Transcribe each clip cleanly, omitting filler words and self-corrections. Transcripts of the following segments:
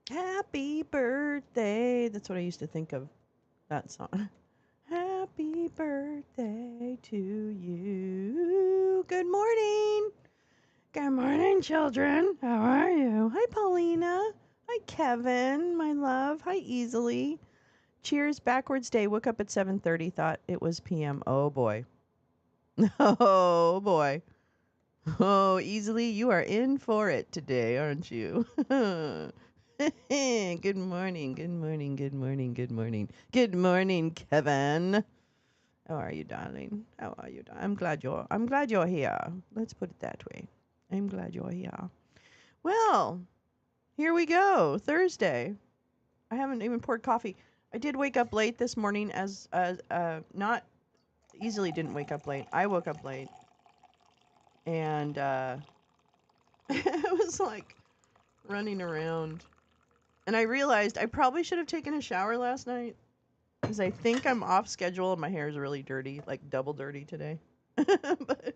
Happy birthday. That's what I used to think of that song. Happy birthday to you. Good morning. Good morning, children. How are you? Hi, Paulina. Hi, Kevin, my love. Hi, Easily. Cheers, backwards day. Woke up at 7:30, thought it was PM. Oh, boy. Oh, boy. Oh, Easily, you are in for it today, aren't you? Good morning, good morning, good morning, good morning. Good morning, Kevin. How are you, darling? How are you? I'm glad you're here. Let's put it that way. I'm glad you're here. Well, here we go. Thursday. I haven't even poured coffee. I did wake up late this morning as not Easily didn't wake up late. I woke up late and I was like running around. And I realized I probably should have taken a shower last night because I think I'm off schedule and my hair is really dirty, like double dirty today. But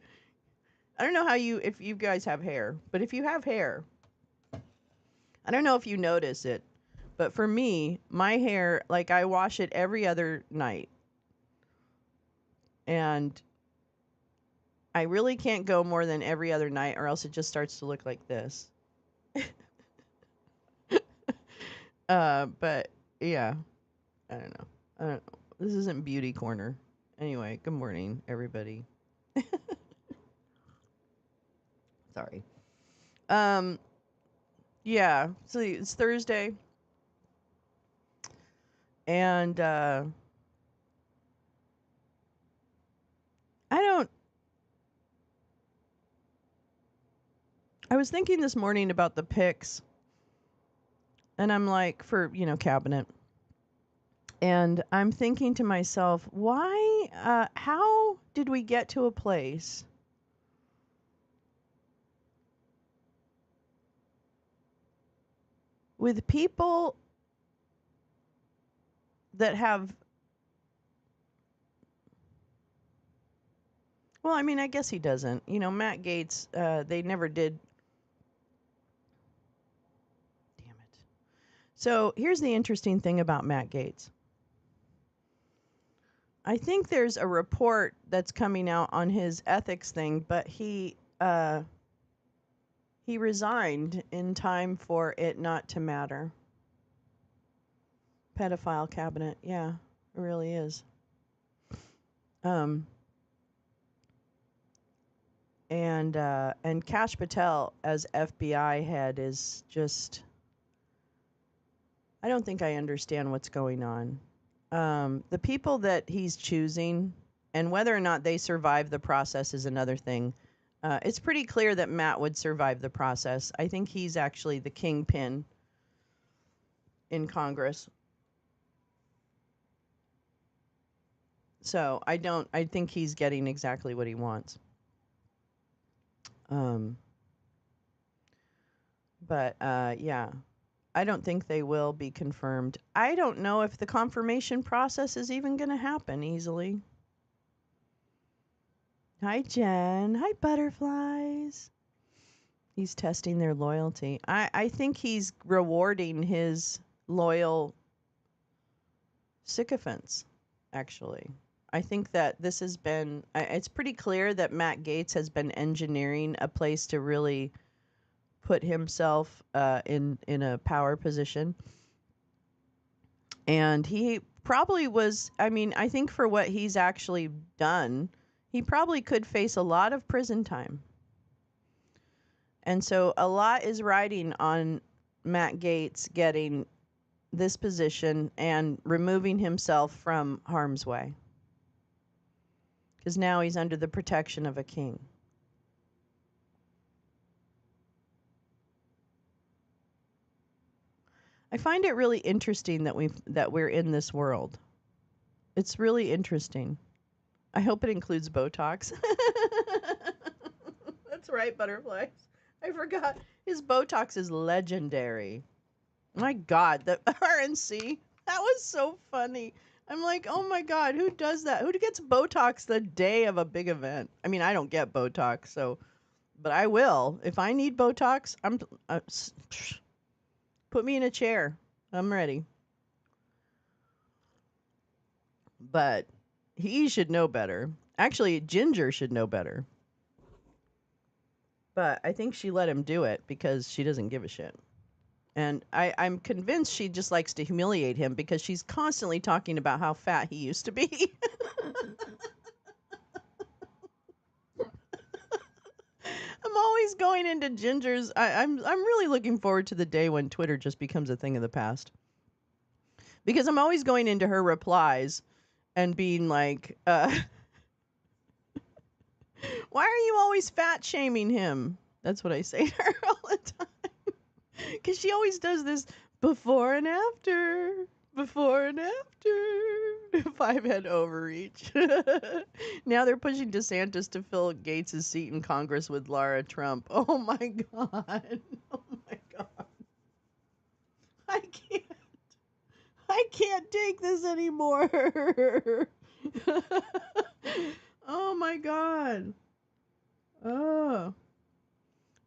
I don't know if you guys have hair, but if you have hair, I don't know if you notice it, but for me, my hair, like I wash it every other night. And I really can't go more than every other night or else it just starts to look like this. But yeah, I don't know. I don't know. This isn't beauty corner. Anyway, good morning, everybody. Sorry. Um, yeah. So it's Thursday, and I don't. I was thinking this morning about the picks, and I'm like, for cabinet, and I'm thinking to myself, why? How did we get to a place with people that have? Well, I mean, I guess he doesn't. Matt Gaetz. They never did. Damn it. So here's the interesting thing about Matt Gaetz. I think there's a report that's coming out on his ethics thing, but he resigned in time for it not to matter. Pedophile cabinet, yeah, it really is. Um, and Kash Patel as FBI head is just. I don't think I understand what's going on. The people that he's choosing, and whether or not they survive the process is another thing. It's pretty clear that Matt would survive the process. I think he's actually the kingpin in Congress. So I don't. I think he's getting exactly what he wants. Um, but yeah, I don't think they will be confirmed. I don't know if the confirmation process is even going to happen easily. Hi, Jen. Hi, butterflies. He's testing their loyalty. I think he's rewarding his loyal sycophants, actually. I think that this has been, it's pretty clear that Matt Gaetz has been engineering a place to really put himself in a power position. And he probably was, I mean, I think for what he's actually done, he probably could face a lot of prison time. And so a lot is riding on Matt Gaetz getting this position and removing himself from harm's way. Because now he's under the protection of a king. I find it really interesting that we're in this world. It's really interesting. I hope it includes Botox. That's right, butterflies. I forgot. His Botox is legendary. My God, the RNC. That was so funny. I'm like, oh my God, who does that? Who gets Botox the day of a big event? I mean, I don't get Botox, so, but I will. If I need Botox, Put me in a chair. I'm ready. But he should know better. Actually, Ginger should know better. But I think she let him do it because she doesn't give a shit. And I'm convinced she just likes to humiliate him because she's constantly talking about how fat he used to be. I'm always going into Ginger's. I'm really looking forward to the day when Twitter just becomes a thing of the past. Because I'm always going into her replies and being like, why are you always fat shaming him? That's what I say to her all the time. Because she always does this before and after. Before and after. 5-head overreach. Now they're pushing DeSantis to fill Gates' seat in Congress with Lara Trump. Oh my God. Oh my God. I can't. I can't take this anymore. Oh my God. Oh.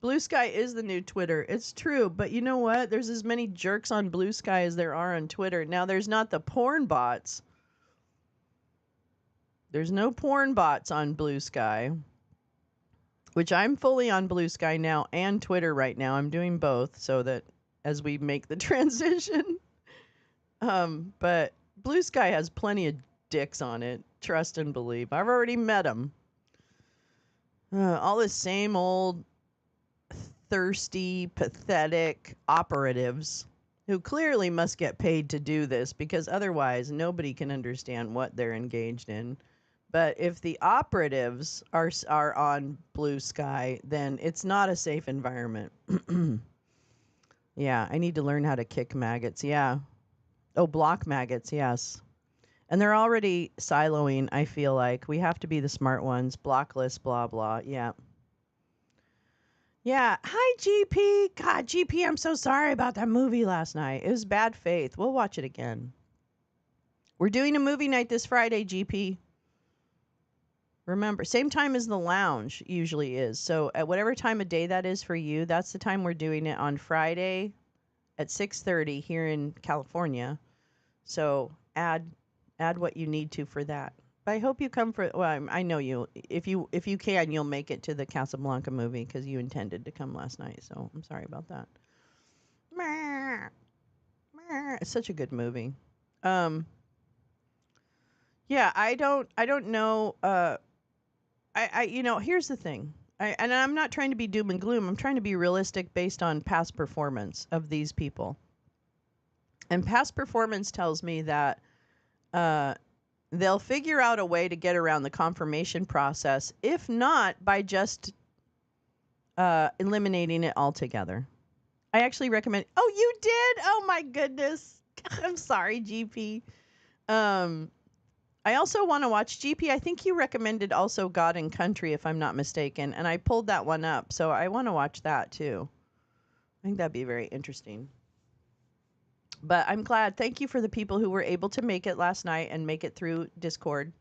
Blue Sky is the new Twitter. It's true, but you know what? There's as many jerks on Blue Sky as there are on Twitter. Now, there's not the porn bots. There's no porn bots on Blue Sky, which I'm fully on Blue Sky now and Twitter right now. I'm doing both so that as we make the transition. But Blue Sky has plenty of dicks on it. Trust and believe. I've already met them. All the same old thirsty, pathetic operatives who clearly must get paid to do this because otherwise nobody can understand what they're engaged in. But if the operatives are on Blue Sky, then it's not a safe environment. Yeah, I need to learn how to kick maggots. Yeah. Oh, block maggots, yes. And they're already siloing, I feel like. We have to be the smart ones. Block list, blah, blah. Yeah. Yeah. Hi, GP. God, GP, I'm so sorry about that movie last night. It was bad faith. We'll watch it again. We're doing a movie night this Friday, GP. Remember, same time as the lounge usually is. So at whatever time of day that is for you, that's the time we're doing it on Friday at 6:30 here in California. So add what you need to for that. But I hope you come for. Well, I know you. If you can, you'll make it to the Casablanca movie because you intended to come last night. So I'm sorry about that. It's such a good movie. Yeah, I don't know. Here's the thing. And I'm not trying to be doom and gloom. I'm trying to be realistic based on past performance of these people. And past performance tells me that they'll figure out a way to get around the confirmation process, if not by just eliminating it altogether. I actually recommend. Oh, you did? Oh my goodness. I'm sorry, GP. I also want to watch GP. I think you recommended also God and Country, if I'm not mistaken, and I pulled that one up, so I want to watch that too. I think that'd be very interesting. But I'm glad. Thank you for the people who were able to make it last night and make it through Discord.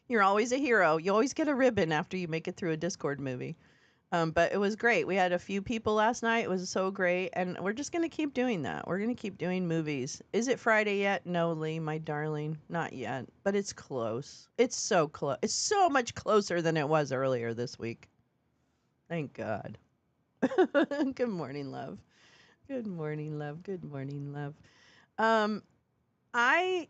You're always a hero. You always get a ribbon after you make it through a Discord movie. But it was great. We had a few people last night. It was so great. And we're just going to keep doing that. We're going to keep doing movies. Is it Friday yet? No, Lee, my darling. Not yet. But it's close. It's so close. It's so much closer than it was earlier this week. Thank God. Good morning, love. Good morning, love. Good morning, love. I,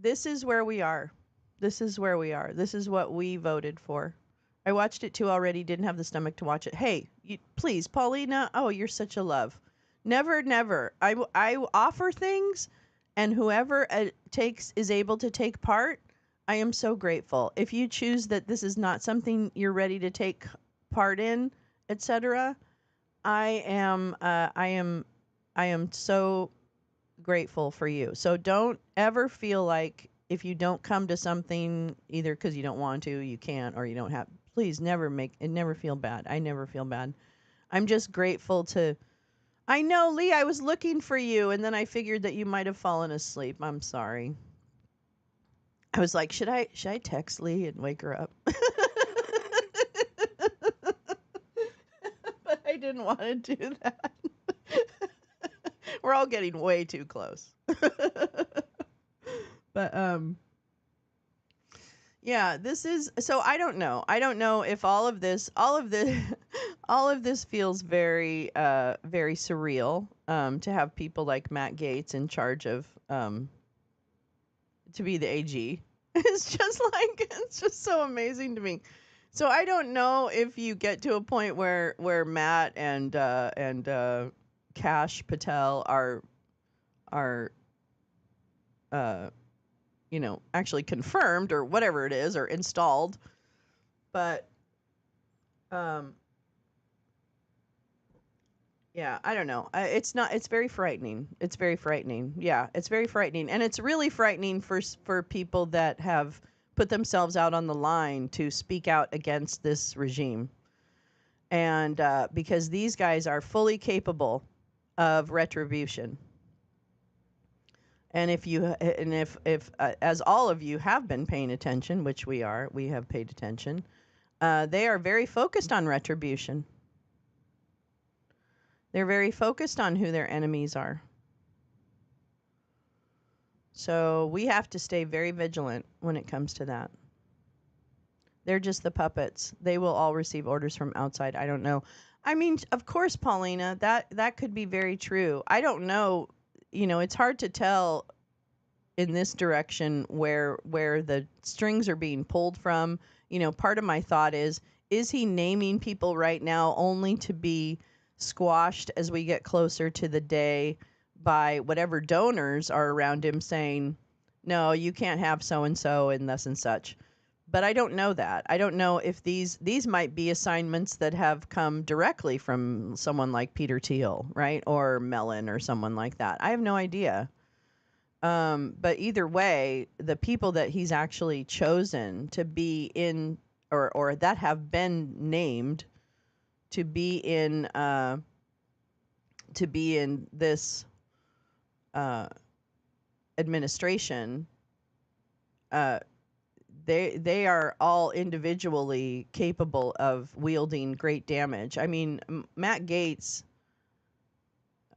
this is where we are. This is where we are. This is what we voted for. I watched it too already. Didn't have the stomach to watch it. Hey, please, Paulina. Oh, you're such a love. Never, never. I offer things, and whoever is able to take part, I am so grateful. If you choose that this is not something you're ready to take part in, etc., I am so grateful for you. So don't ever feel like if you don't come to something either because you don't want to, you can't, or you don't have, please never feel bad. I never feel bad. I'm just grateful to, I know, Lee, I was looking for you and then I figured that you might have fallen asleep. I'm sorry. I was like, should I text Lee and wake her up? But I didn't want to do that. We're all getting way too close. But yeah, this is so I don't know. I don't know if all of this all of this feels very very surreal to have people like Matt Gaetz in charge of to be the AG. It's just so amazing to me. So I don't know if you get to a point where Matt and Kash Patel are actually confirmed or whatever it is or installed. But yeah, I don't know. It's not. It's very frightening. It's very frightening. Yeah, it's very frightening, and it's really frightening for people that have put themselves out on the line to speak out against this regime, and because these guys are fully capable of retribution. And if as all of you have been paying attention, which we have paid attention, they are very focused on retribution. They're very focused on who their enemies are. So we have to stay very vigilant when it comes to that. They're just the puppets. They will all receive orders from outside. I don't know. I mean, of course, Paulina, that could be very true. I don't know. It's hard to tell in this direction where the strings are being pulled from. Part of my thought is he naming people right now only to be squashed as we get closer to the day by whatever donors are around him saying, no, you can't have so and so and thus and such. But I don't know that. I don't know if these might be assignments that have come directly from someone like Peter Thiel, right? Or Mellon or someone like that. I have no idea. But either way, the people that he's actually chosen to be in or that have been named to be in this administration, they are all individually capable of wielding great damage. I mean, Matt Gaetz,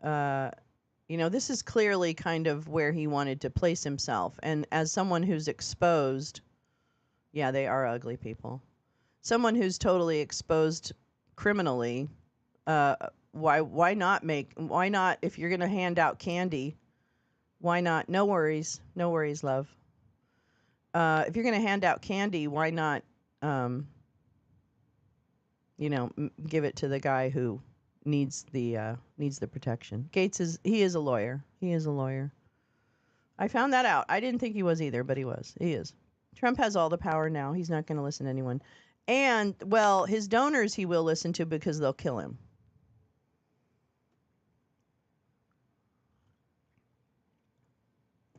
this is clearly kind of where he wanted to place himself. And as someone who's exposed, yeah, they are ugly people. Someone who's totally exposed criminally, why not, if you're going to hand out candy, why not? No worries, love. If you're going to hand out candy, why not, give it to the guy who needs the protection. Gaetz is a lawyer. He is a lawyer. I found that out. I didn't think he was either, but he was. He is. Trump has all the power now. He's not going to listen to anyone. And, well, his donors he will listen to because they'll kill him.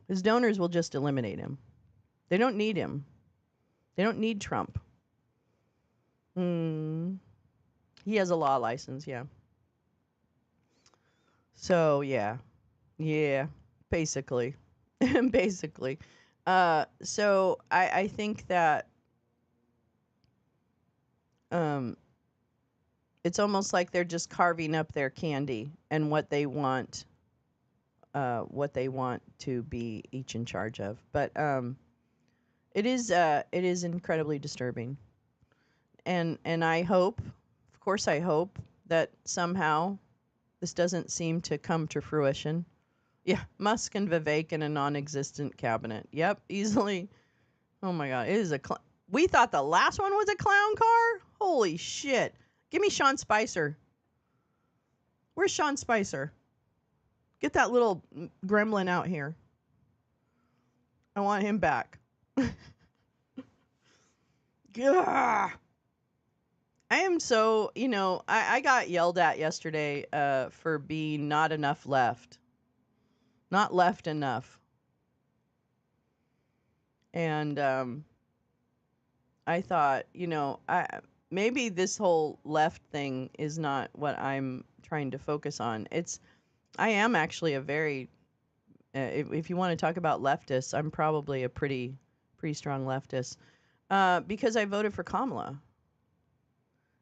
His donors will just eliminate him. They don't need him. They don't need Trump. He has a law license, yeah. So, yeah, basically. Basically. So I think that it's almost like they're just carving up their candy and what they want to be each in charge of. But it is incredibly disturbing. And I hope, of course I hope, that somehow this doesn't seem to come to fruition. Yeah, Musk and Vivek in a non-existent cabinet. Yep, easily. Oh my God, it is we thought the last one was a clown car? Holy shit. Give me Sean Spicer. Where's Sean Spicer? Get that little gremlin out here. I want him back. Gah. I am so, I got yelled at yesterday for being not enough left. Not left enough. And I thought, maybe this whole left thing is not what I'm trying to focus on. I am actually a very, if you want to talk about leftists, I'm probably a pretty strong leftist because I voted for Kamala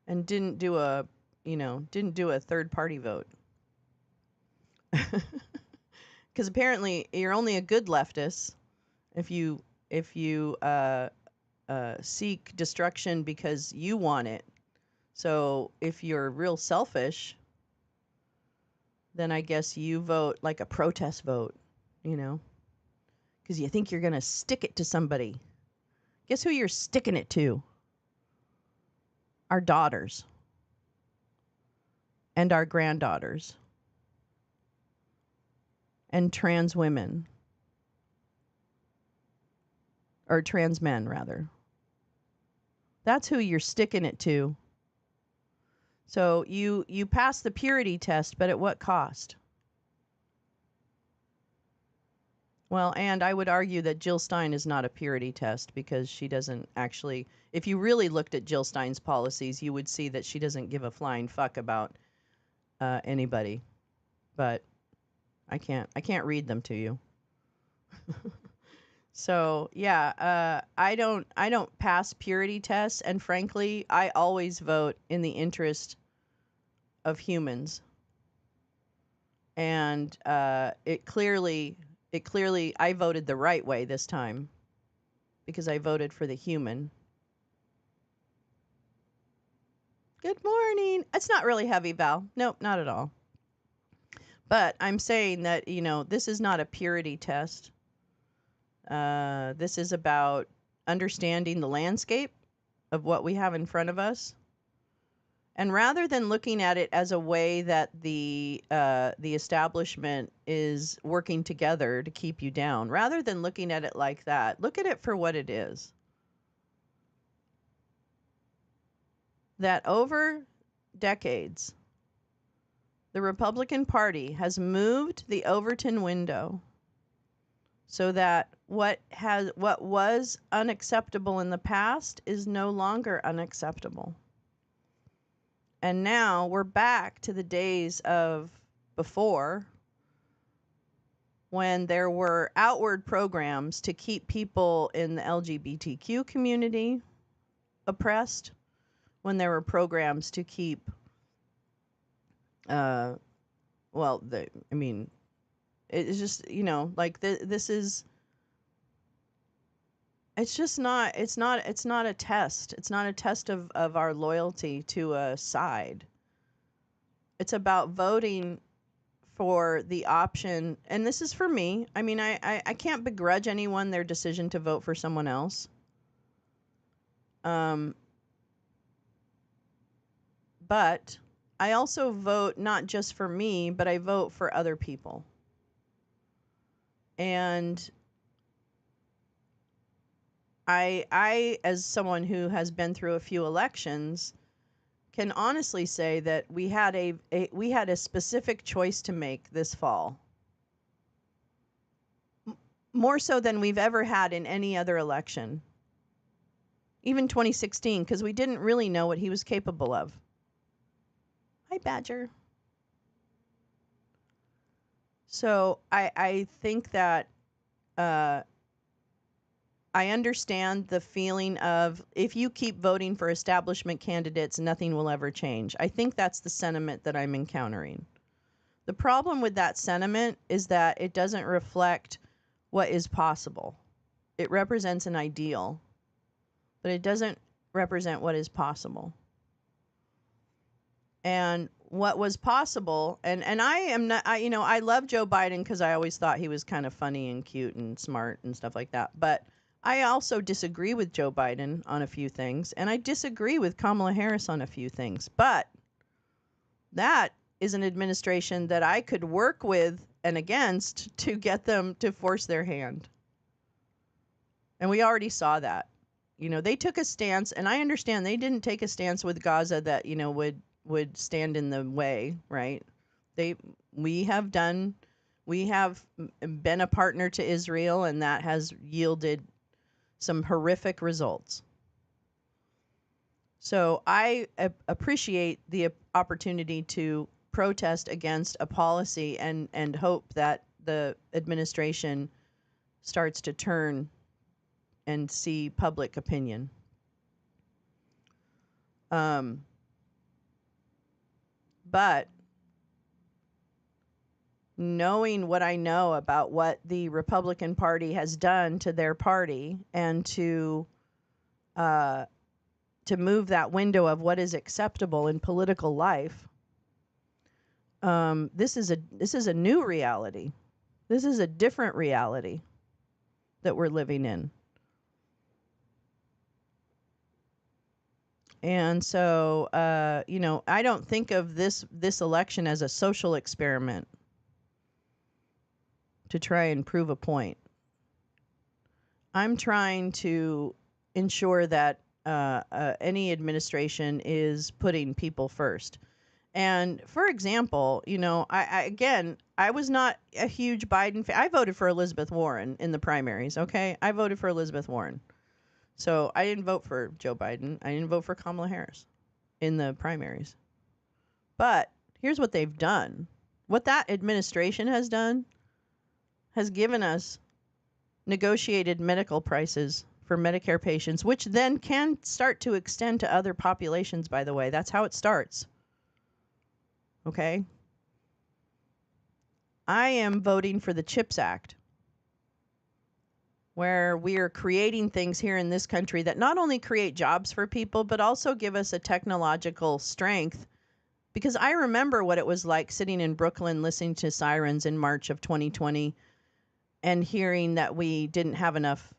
and didn't do a didn't do a third party vote. Because apparently you're only a good leftist if you seek destruction because you want it. So if you're real selfish, then I guess you vote like a protest vote, because you think you're going to stick it to somebody. Guess who you're sticking it to? Our daughters and our granddaughters and trans women, or trans men, rather. That's who you're sticking it to. So you pass the purity test, but at what cost? Well, and I would argue that Jill Stein is not a purity test because she doesn't actually, if you really looked at Jill Stein's policies, you would see that she doesn't give a flying fuck about anybody. But I can't read them to you. So yeah, I don't pass purity tests, and frankly, I always vote in the interest of humans. And it clearly, I voted the right way this time because I voted for the human. Good morning. It's not really heavy, Val. Nope, not at all. But I'm saying that, this is not a purity test. This is about understanding the landscape of what we have in front of us. And rather than looking at it as a way that the establishment is working together to keep you down, rather than looking at it like that, look at it for what it is. That over decades, the Republican Party has moved the Overton window so that what was unacceptable in the past is no longer unacceptable. And now we're back to the days of before, when there were outward programs to keep people in the LGBTQ community oppressed, when there were programs to keep, it's just, this is, it's just not, it's not a test. It's not a test of our loyalty to a side. It's about voting for the option, and this is for me. I mean, I can't begrudge anyone their decision to vote for someone else. But I also vote not just for me, but I vote for other people. And I, as someone who has been through a few elections, can honestly say that we had a specific choice to make this fall. More so than we've ever had in any other election. Even 2016, because we didn't really know what he was capable of. Hi, Badger. So I think that I understand the feeling of, if you keep voting for establishment candidates, nothing will ever change. I think that's the sentiment that I'm encountering. The problem with that sentiment is that it doesn't reflect what is possible. It represents an ideal, but it doesn't represent what is possible. And what was possible, and I am not, I love Joe Biden because I always thought he was kind of funny and cute and smart and stuff like that. But I also disagree with Joe Biden on a few things, and I disagree with Kamala Harris on a few things. But that is an administration that I could work with and against to get them to force their hand. And we already saw that. They took a stance, and I understand they didn't take a stance with Gaza that, would stand in the way, right? We have been a partner to Israel, and that has yielded some horrific results. So I appreciate the opportunity to protest against a policy and hope that the administration starts to turn and see public opinion. But knowing what I know about what the Republican Party has done to their party and to move that window of what is acceptable in political life, this is a new reality. This is a different reality that we're living in. And so, I don't think of this election as a social experiment to try and prove a point. I'm trying to ensure that any administration is putting people first. And for example, I was not a huge Biden fan. I voted for Elizabeth Warren in the primaries, okay? I voted for Elizabeth Warren. So I didn't vote for Joe Biden. I didn't vote for Kamala Harris in the primaries. But here's what they've done. What that administration has done has given us negotiated medical prices for Medicare patients, which then can start to extend to other populations, by the way. That's how it starts. Okay? I am voting for the CHIPS Act, where we are creating things here in this country that not only create jobs for people, but also give us a technological strength. Because I remember what it was like sitting in Brooklyn listening to sirens in March of 2020 and hearing that we didn't have enough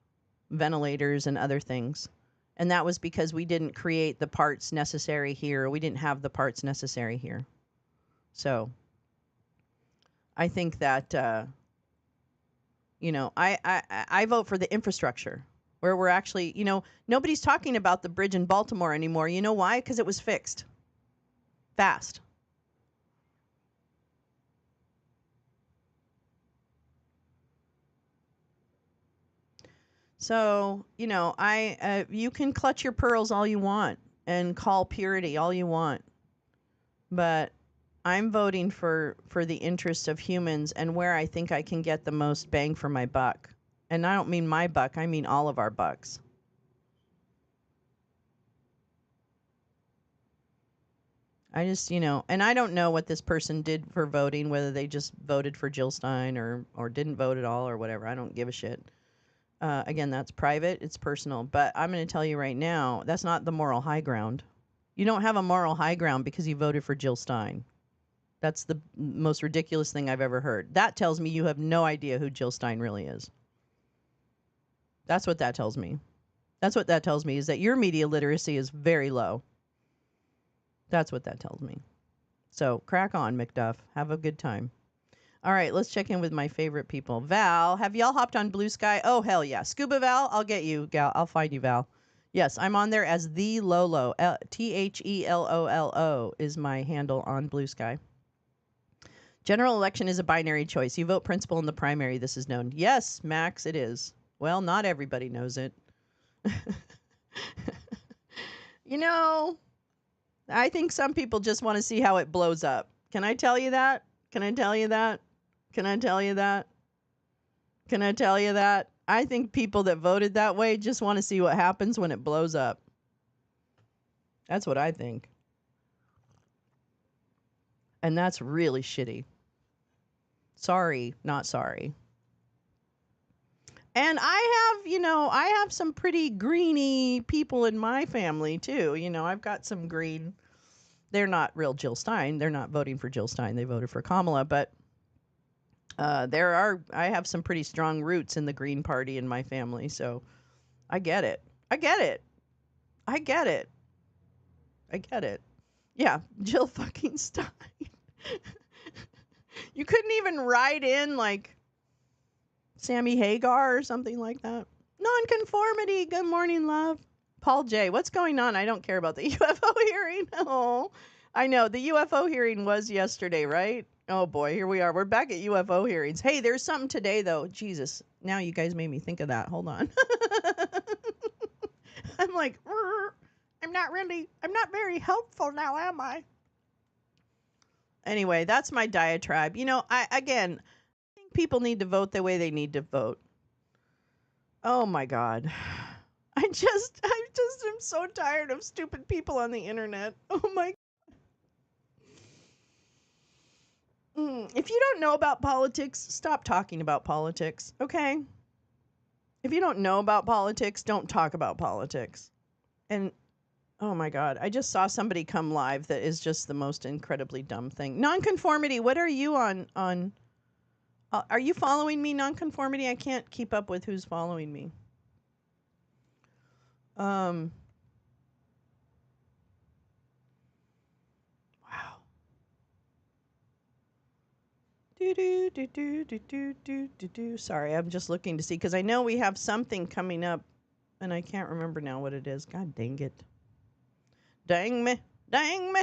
ventilators and other things. And that was because we didn't create the parts necessary here. We didn't have the parts necessary here. So I think that, I vote for the infrastructure where we're actually, nobody's talking about the bridge in Baltimore anymore. You know why? Because it was fixed fast. So, you can clutch your pearls all you want and call purity all you want. But I'm voting for the interest of humans and where I think I can get the most bang for my buck. And I don't mean my buck, I mean all of our bucks. I just, and I don't know what this person did for voting, whether they just voted for Jill Stein or didn't vote at all or whatever. I don't give a shit. Again, that's private, it's personal. But I'm going to tell you right now, that's not the moral high ground. You don't have a moral high ground because you voted for Jill Stein. That's the most ridiculous thing I've ever heard. That tells me you have no idea who Jill Stein really is. That's what that tells me. That's what that tells me, is that your media literacy is very low. That's what that tells me. So crack on, McDuff. Have a good time. All right, let's check in with my favorite people. Val, have y'all hopped on Blue Sky? Oh, hell yeah. Scuba Val, I'll get you, gal. I'll find you, Val. Yes, I'm on there as the Lolo. THELOLO is my handle on Blue Sky. General election is a binary choice. You vote principal in the primary. This is known. Yes, Max, it is. Well, not everybody knows it. I think some people just want to see how it blows up. Can I tell you that? Can I tell you that? Can I tell you that? Can I tell you that? I think people that voted that way just want to see what happens when it blows up. That's what I think. And that's really shitty. Sorry, not sorry. And I have some pretty greeny people in my family too. I've got some green. They're not real Jill Stein. They're not voting for Jill Stein. They voted for Kamala, but I have some pretty strong roots in the Green Party in my family, so I get it. I get it. I get it. I get it. Yeah, Jill fucking Stein. You couldn't even write in like Sammy Hagar or something like that. Nonconformity. Good morning, love. Paul J. What's going on? I don't care about the UFO hearing. Oh, I know. The UFO hearing was yesterday, right? Oh, boy. Here we are. We're back at UFO hearings. Hey, there's something today, though. Jesus. Now you guys made me think of that. Hold on. I'm like, I'm not very helpful now, am I? Anyway, that's my diatribe. I think people need to vote the way they need to vote. Oh, my God. I just am so tired of stupid people on the internet. Oh my. If you don't know about politics, stop talking about politics, okay? If you don't know about politics, don't talk about politics. And oh my God, I just saw somebody come live that is just the most incredibly dumb thing. Nonconformity, what are you on? Are you following me, Nonconformity? I can't keep up with who's following me. Wow. Sorry, I'm just looking to see because I know we have something coming up and I can't remember now what it is. God dang it. Dang me. Dang me.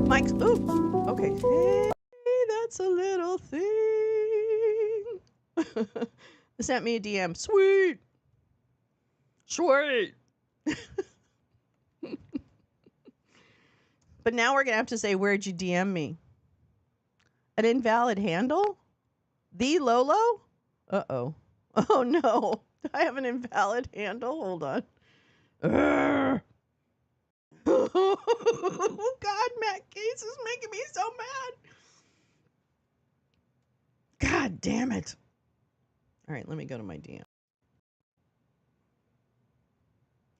Mike's. Ooh. Okay. Hey, that's a little thing. Sent me a DM. Sweet. Sweet. But now we're going to have to say, where'd you DM me? An invalid handle? The Lolo? Uh-oh. Oh, no. I have an invalid handle? Hold on. Oh, God, Matt Gates is making me so mad. God damn it. All right, let me go to my DM.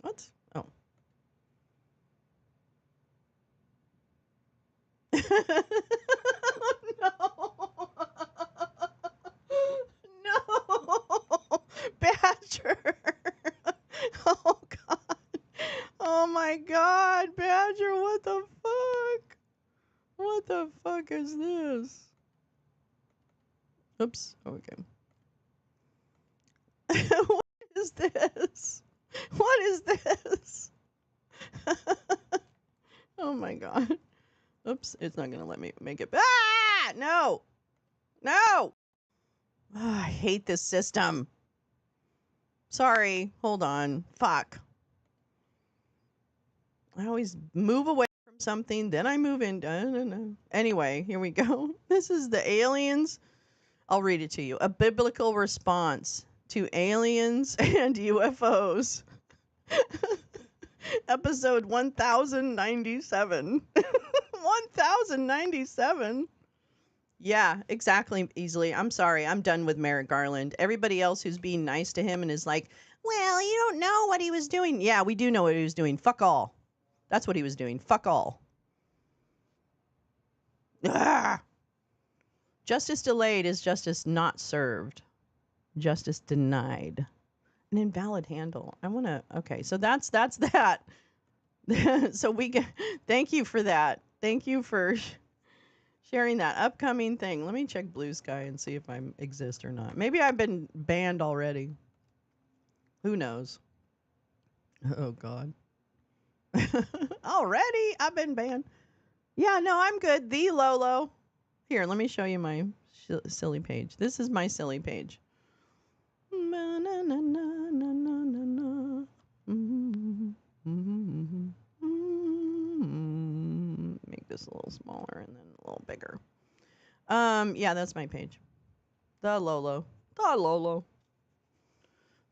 What? Oh. No. No. Badger. Oh, God. Oh, my God. Badger, what the fuck? What the fuck is this? Oops. Okay. What is this? What is this? Oh, my God. Oops. It's not going to let me make it. Ah! No. No. Oh, I hate this system. Sorry. Hold on. Fuck. I always move away from something, then I move in. No. Anyway, here we go. This is the aliens. I'll read it to you. A biblical response to aliens and UFOs. Episode 1097. 1097? Yeah, exactly, easily. I'm sorry. I'm done with Merrick Garland. Everybody else who's being nice to him and is like, well, you don't know what he was doing. Yeah, we do know what he was doing. Fuck all. That's what he was doing. Fuck all. Ah! Justice delayed is justice not served. Justice denied. An invalid handle. I want to. Okay, so that's that. So we get. Thank you for that. Thank you for sharing that upcoming thing. Let me check Blue Sky and see if I exist or not. Maybe I've been banned already. Who knows? Oh God. Already? I've been banned. Yeah, no, I'm good. The Lolo. Here, let me show you my silly page. This is my silly page. Make this a little smaller and then a little bigger. Yeah, that's my page. The Lolo. The Lolo.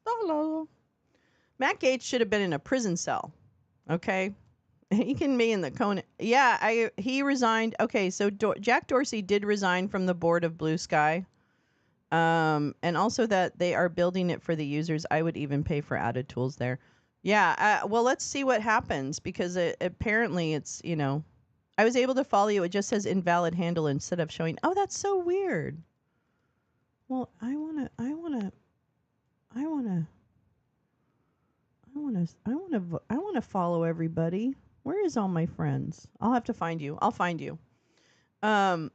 The Lolo. Matt Gaetz should have been in a prison cell. Okay? He can be in the Conan. Yeah, he resigned. Okay, so Jack Dorsey did resign from the board of Blue Sky. And also that they are building it for the users. I would even pay for added tools there. Yeah, well, let's see what happens because apparently it's, I was able to follow you. It just says invalid handle instead of showing. Oh, that's so weird. Well, I want to follow everybody. Where is all my friends? I'll have to find you. I'll find you. And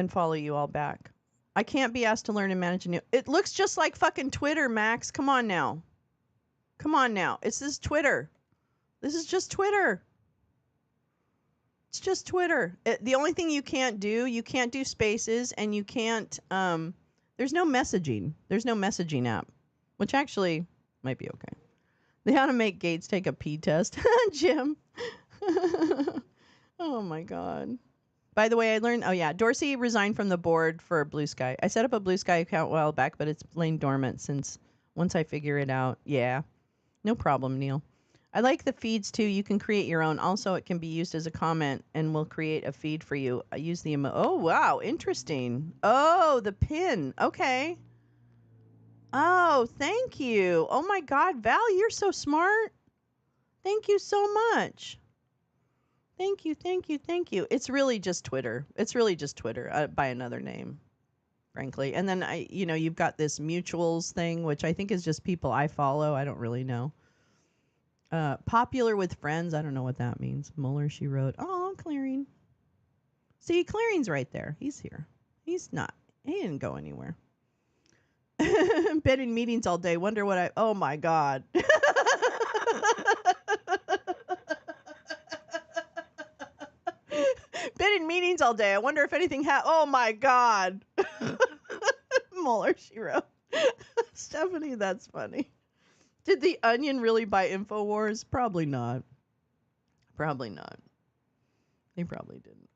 follow you all back. I can't be asked to learn and manage a new. It looks just like fucking Twitter, Max. Come on now. It's this Twitter. This is just Twitter. It's just Twitter. The only thing you can't do spaces, and you can't, there's no messaging. There's no messaging app, which actually might be okay. They ought to make Gates take a pee test. Jim. Oh my God. By the way, I learned, Dorsey resigned from the board for Blue Sky. I set up a Blue Sky account a while back, but it's lain dormant since once I figure it out. Yeah. No problem, Neil. I like the feeds too. You can create your own. Also, it can be used as a comment, and we'll create a feed for you. I use the oh wow, interesting. Oh, the pin. Okay. Oh, thank you. Oh my God, Val, you're so smart. Thank you so much. Thank you, thank you, thank you. It's really just Twitter. It's really just Twitter by another name, frankly. And then you've got this mutuals thing, which I think is just people I follow. I don't really know. Popular with friends. I don't know what that means. Mueller, she wrote. Oh, Clearing. See, Clearing's right there. He's here. He's not. He didn't go anywhere. Been in meetings all day. Wonder what oh my God. Been in meetings all day. I wonder if anything oh my God. Mueller, she wrote. Stephanie, that's funny. Did the Onion really buy InfoWars? Probably not. Probably not. They probably didn't.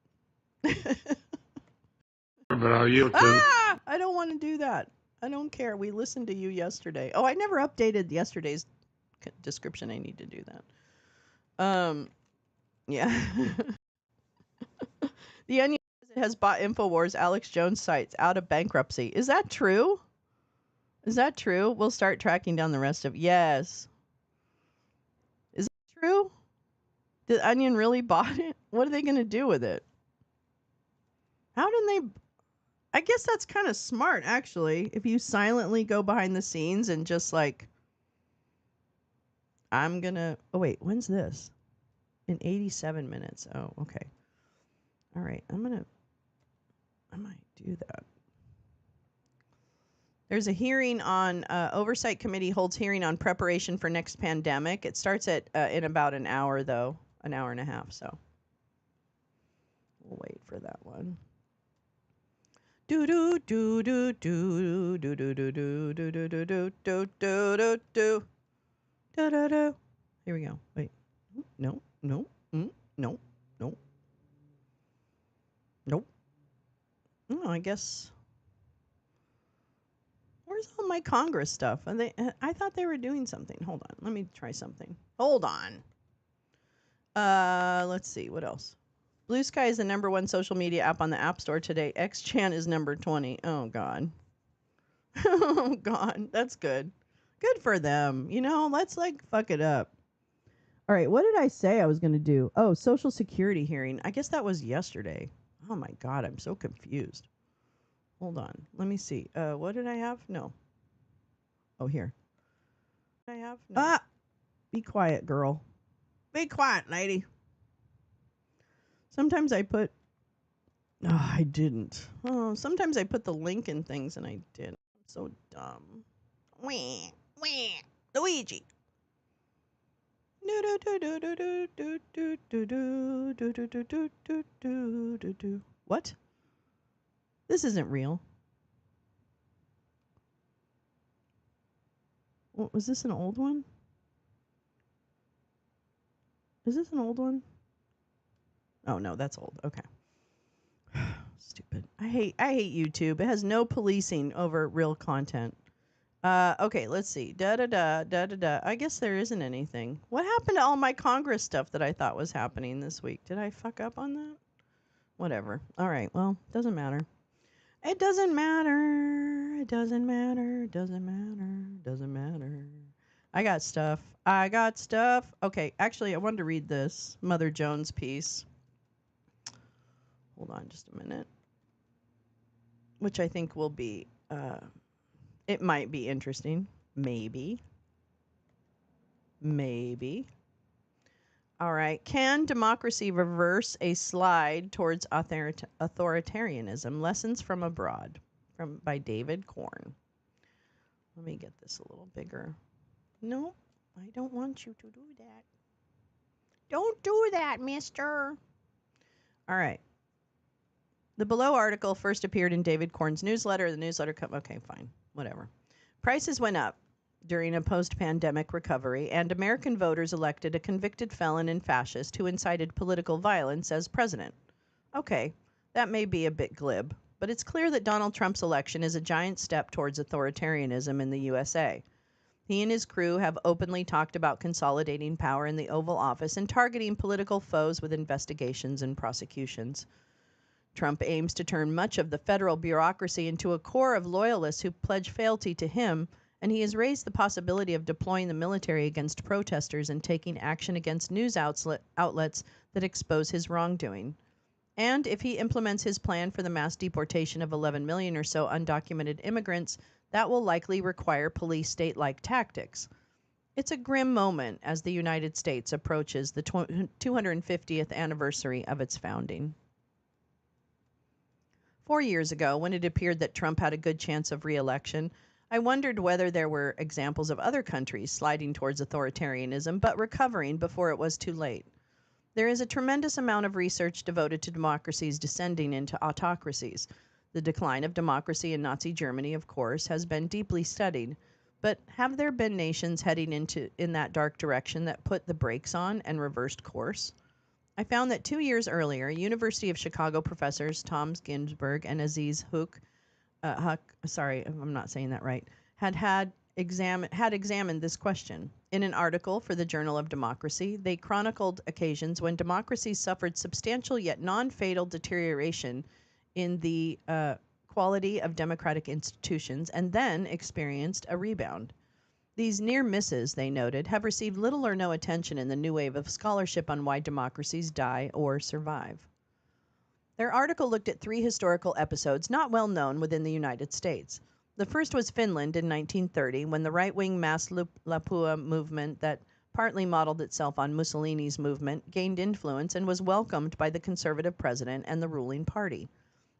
But I'll yield to. Ah! I don't want to do that. I don't care. We listened to you yesterday. Oh, I never updated yesterday's description. I need to do that. Yeah. The Onion has bought InfoWars, Alex Jones sites out of bankruptcy. Is that true? Is that true? We'll start tracking down the rest of yes. Is that true? The Onion really bought it? What are they going to do with it? How did they... I guess that's kind of smart, actually. If you silently go behind the scenes and just like... I'm going to... Oh, wait. When's this? In 87 minutes. Oh, okay. All right. I might do that. There's a hearing on Oversight Committee holds hearing on preparation for next pandemic. It starts at in about an hour, though, an hour and a half. So we'll wait for that one. Do do do do do do do do do do do do do do do do do do. Here we go. Wait. No. No. No. No. Nope. Oh, I guess. Where's all my Congress stuff? And I thought they were doing something. Hold on. Let me try something. Hold on. Let's see. What else? Blue Sky is the #1 social media app on the App Store today. XChan is number 20. Oh, God. Oh, God. That's good. Good for them. Let's, fuck it up. All right. What did I say I was going to do? Oh, Social Security hearing. I guess that was yesterday. Oh, my God. I'm so confused. Hold on. Let me see. What did I have? No. Oh, here. What did I have? No. Ah! Be quiet, girl. Be quiet, lady. Sometimes I put... Oh, I didn't. Oh, sometimes I put the link in things and I didn't. I'm so dumb. Wah, wah. Luigi. What? This isn't real. Was this an old one? Is this an old one? Oh no, that's old. Okay. Stupid. I hate YouTube. It has no policing over real content. Okay, let's see. Da-da-da. I guess there isn't anything. What happened to all my Congress stuff that I thought was happening this week? Did I fuck up on that? Whatever. All right, well, doesn't matter. It doesn't matter. It doesn't matter. Doesn't matter. Doesn't matter. I got stuff. Okay, actually, I wanted to read this Mother Jones piece. Hold on just a minute. Which I think will be, it might be interesting. Maybe. All right. Can democracy reverse a slide towards authoritarianism? Lessons from Abroad by David Korn. Let me get this a little bigger. No, I don't want you to do that. Don't do that, mister. All right. The below article first appeared in David Korn's newsletter. The newsletter okay, fine. Whatever. Prices went up during a post-pandemic recovery, and American voters elected a convicted felon and fascist who incited political violence as president. Okay, that may be a bit glib, but it's clear that Donald Trump's election is a giant step towards authoritarianism in the USA. He and his crew have openly talked about consolidating power in the Oval Office and targeting political foes with investigations and prosecutions. Trump aims to turn much of the federal bureaucracy into a core of loyalists who pledge fealty to him, and he has raised the possibility of deploying the military against protesters and taking action against news outlets that expose his wrongdoing. And if he implements his plan for the mass deportation of 11 million or so undocumented immigrants, that will likely require police state-like tactics. It's a grim moment as the United States approaches the 250th anniversary of its founding. 4 years ago, when it appeared that Trump had a good chance of re-election, I wondered whether there were examples of other countries sliding towards authoritarianism but recovering before it was too late. There is a tremendous amount of research devoted to democracies descending into autocracies. The decline of democracy in Nazi Germany, of course, has been deeply studied. But have there been nations heading in that dark direction that put the brakes on and reversed course? I found that 2 years earlier, University of Chicago professors Tom Ginsburg and Aziz Huq, sorry, I'm not saying that right, had examined this question. In an article for the Journal of Democracy, they chronicled occasions when democracies suffered substantial yet non-fatal deterioration in the quality of democratic institutions and then experienced a rebound. These near misses, they noted, have received little or no attention in the new wave of scholarship on why democracies die or survive. Their article looked at 3 historical episodes not well known within the United States. The first was Finland in 1930, when the right-wing mass Lapua movement that partly modeled itself on Mussolini's movement gained influence and was welcomed by the conservative president and the ruling party,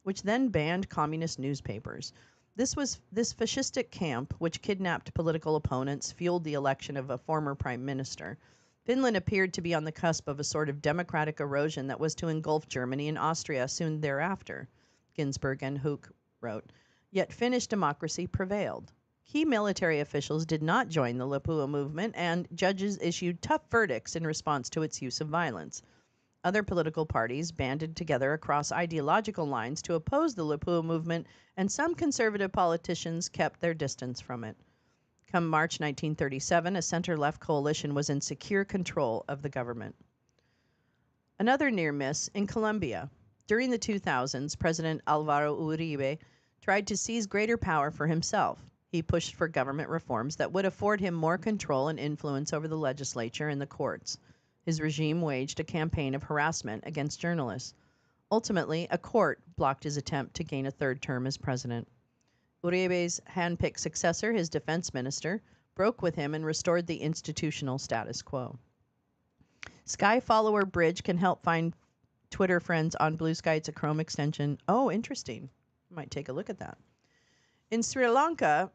which then banned communist newspapers. This fascistic camp, which kidnapped political opponents, fueled the election of a former prime minister. Finland appeared to be on the cusp of a sort of democratic erosion that was to engulf Germany and Austria soon thereafter, Ginsburg and Huq wrote. Yet Finnish democracy prevailed. Key military officials did not join the Lapua movement, and judges issued tough verdicts in response to its use of violence. Other political parties banded together across ideological lines to oppose the Lapua movement, and some conservative politicians kept their distance from it. Come March 1937, a center-left coalition was in secure control of the government. Another near miss in Colombia. During the 2000s, President Alvaro Uribe tried to seize greater power for himself. He pushed for government reforms that would afford him more control and influence over the legislature and the courts. His regime waged a campaign of harassment against journalists. Ultimately, a court blocked his attempt to gain a third term as president. Uribe's hand-picked successor, his defense minister, broke with him and restored the institutional status quo. Sky Follower Bridge can help find Twitter friends on Blue Sky. It's a Chrome extension. Oh, interesting. Might take a look at that. In Sri Lanka,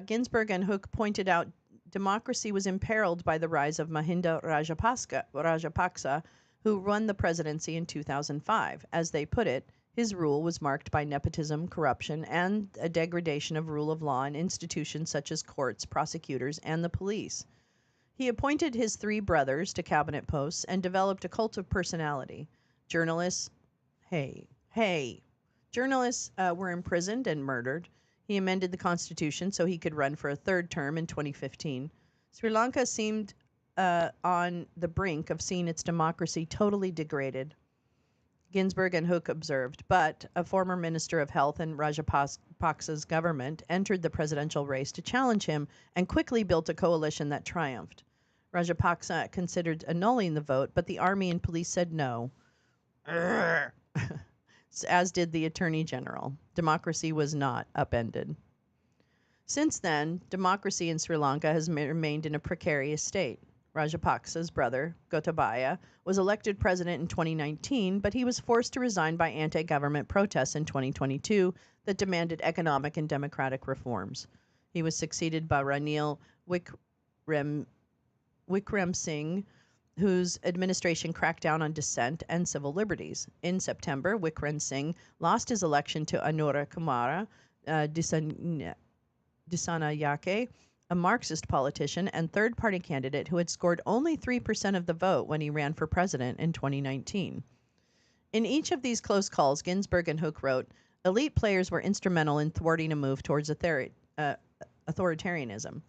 Ginsburg and Huq pointed out democracy was imperiled by the rise of Mahinda Rajapaksa, who won the presidency in 2005. As they put it, his rule was marked by nepotism, corruption, and a degradation of rule of law in institutions such as courts, prosecutors, and the police. He appointed his 3 brothers to cabinet posts and developed a cult of personality. Journalists were imprisoned and murdered. He amended the constitution so he could run for a 3rd term in 2015. Sri Lanka seemed on the brink of seeing its democracy totally degraded. Ginsburg and Huq observed, but a former minister of health in Rajapaksa's government entered the presidential race to challenge him and quickly built a coalition that triumphed. Rajapaksa considered annulling the vote, but the army and police said no, as did the attorney general. Democracy was not upended. Since then, democracy in Sri Lanka has remained in a precarious state. Rajapaksa's brother, Gotabaya, was elected president in 2019, but he was forced to resign by anti-government protests in 2022 that demanded economic and democratic reforms. He was succeeded by Ranil Wickremesinghe, whose administration cracked down on dissent and civil liberties. In September, Wickremesinghe lost his election to Anura Kumara Dissanayake, a Marxist politician and third-party candidate who had scored only 3% of the vote when he ran for president in 2019. In each of these close calls, Ginsburg and Huq wrote, elite players were instrumental in thwarting a move towards authoritarianism.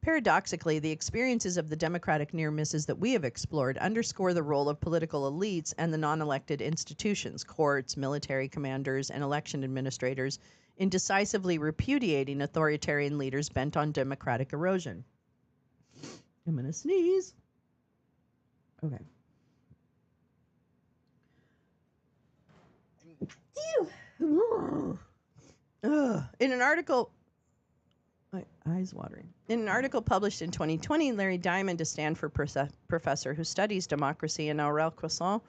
Paradoxically, the experiences of the Democratic near misses that we have explored underscore the role of political elites and the non elected institutions, courts, military commanders, and election administrators, in decisively repudiating authoritarian leaders bent on democratic erosion. I'm going to sneeze. Okay. In an article, my eyes watering. In an article published in 2020, Larry Diamond, a Stanford professor who studies democracy, and Aurel Croissant,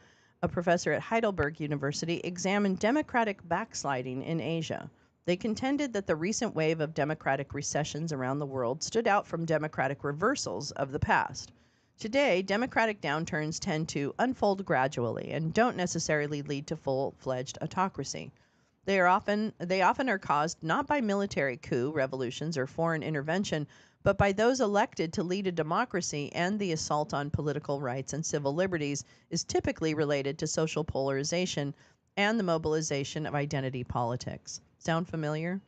a professor at Heidelberg University, examined democratic backsliding in Asia. They contended that the recent wave of democratic recessions around the world stood out from democratic reversals of the past. Today, democratic downturns tend to unfold gradually and don't necessarily lead to full-fledged autocracy. They often are caused not by military coup, revolutions, or foreign intervention, but by those elected to lead a democracy, and the assault on political rights and civil liberties is typically related to social polarization and the mobilization of identity politics. Sound familiar?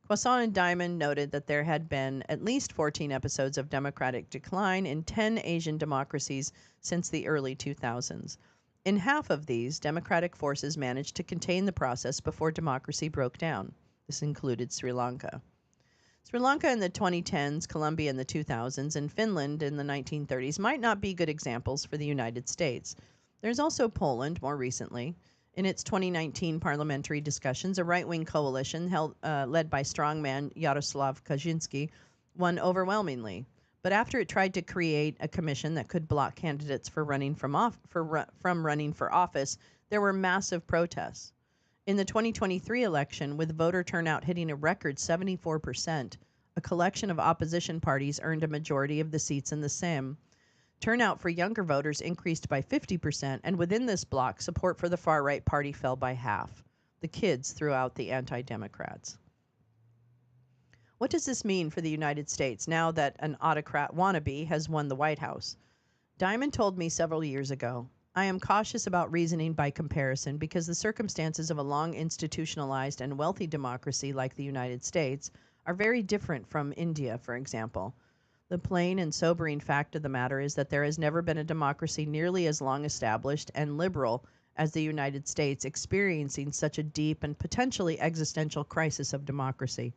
Croissant and Diamond noted that there had been at least 14 episodes of democratic decline in 10 Asian democracies since the early 2000s. In half of these, democratic forces managed to contain the process before democracy broke down. This included Sri Lanka. Sri Lanka in the 2010s, Colombia in the 2000s, and Finland in the 1930s might not be good examples for the United States. There's also Poland, more recently. In its 2019 parliamentary discussions, a right-wing coalition led by strongman Jaroslaw Kaczynski won overwhelmingly. But after it tried to create a commission that could block candidates from running for office, there were massive protests. In the 2023 election, with voter turnout hitting a record 74%, a collection of opposition parties earned a majority of the seats in the Sejm. Turnout for younger voters increased by 50%, and within this bloc, support for the far-right party fell by half. The kids threw out the anti-Democrats. What does this mean for the United States now that an autocrat wannabe has won the White House? Diamond told me several years ago, I am cautious about reasoning by comparison because the circumstances of a long institutionalized and wealthy democracy like the United States are very different from India, for example. The plain and sobering fact of the matter is that there has never been a democracy nearly as long established and liberal as the United States experiencing such a deep and potentially existential crisis of democracy.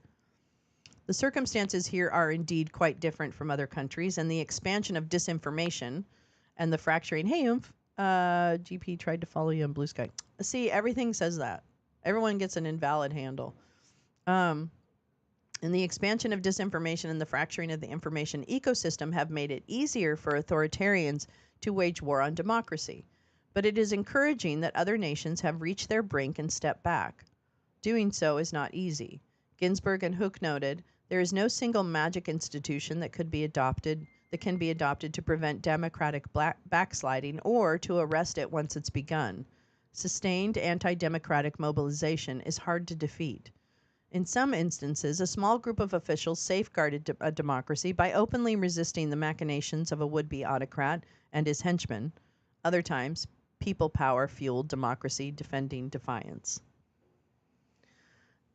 The circumstances here are indeed quite different from other countries, and the expansion of disinformation and the fracturing. Hey, GP tried to follow you on Blue Sky. See, everything says that. Everyone gets an invalid handle. And the expansion of disinformation and the fracturing of the information ecosystem have made it easier for authoritarians to wage war on democracy. But it is encouraging that other nations have reached their brink and stepped back. Doing so is not easy. Ginsburg and Hook noted, there is no single magic institution that can be adopted to prevent democratic backsliding or to arrest it once it's begun. Sustained anti-democratic mobilization is hard to defeat. In some instances, a small group of officials safeguarded a democracy by openly resisting the machinations of a would-be autocrat and his henchmen. Other times, people power fueled democracy defending defiance.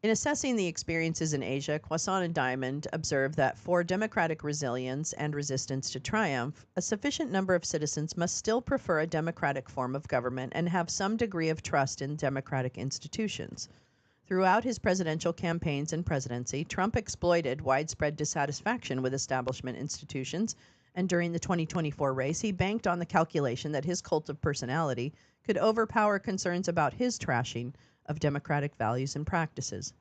In assessing the experiences in Asia, Croissant and Diamond observed that for democratic resilience and resistance to triumph, a sufficient number of citizens must still prefer a democratic form of government and have some degree of trust in democratic institutions. Throughout his presidential campaigns and presidency, Trump exploited widespread dissatisfaction with establishment institutions, and during the 2024 race, he banked on the calculation that his cult of personality could overpower concerns about his trashing of democratic values and practices.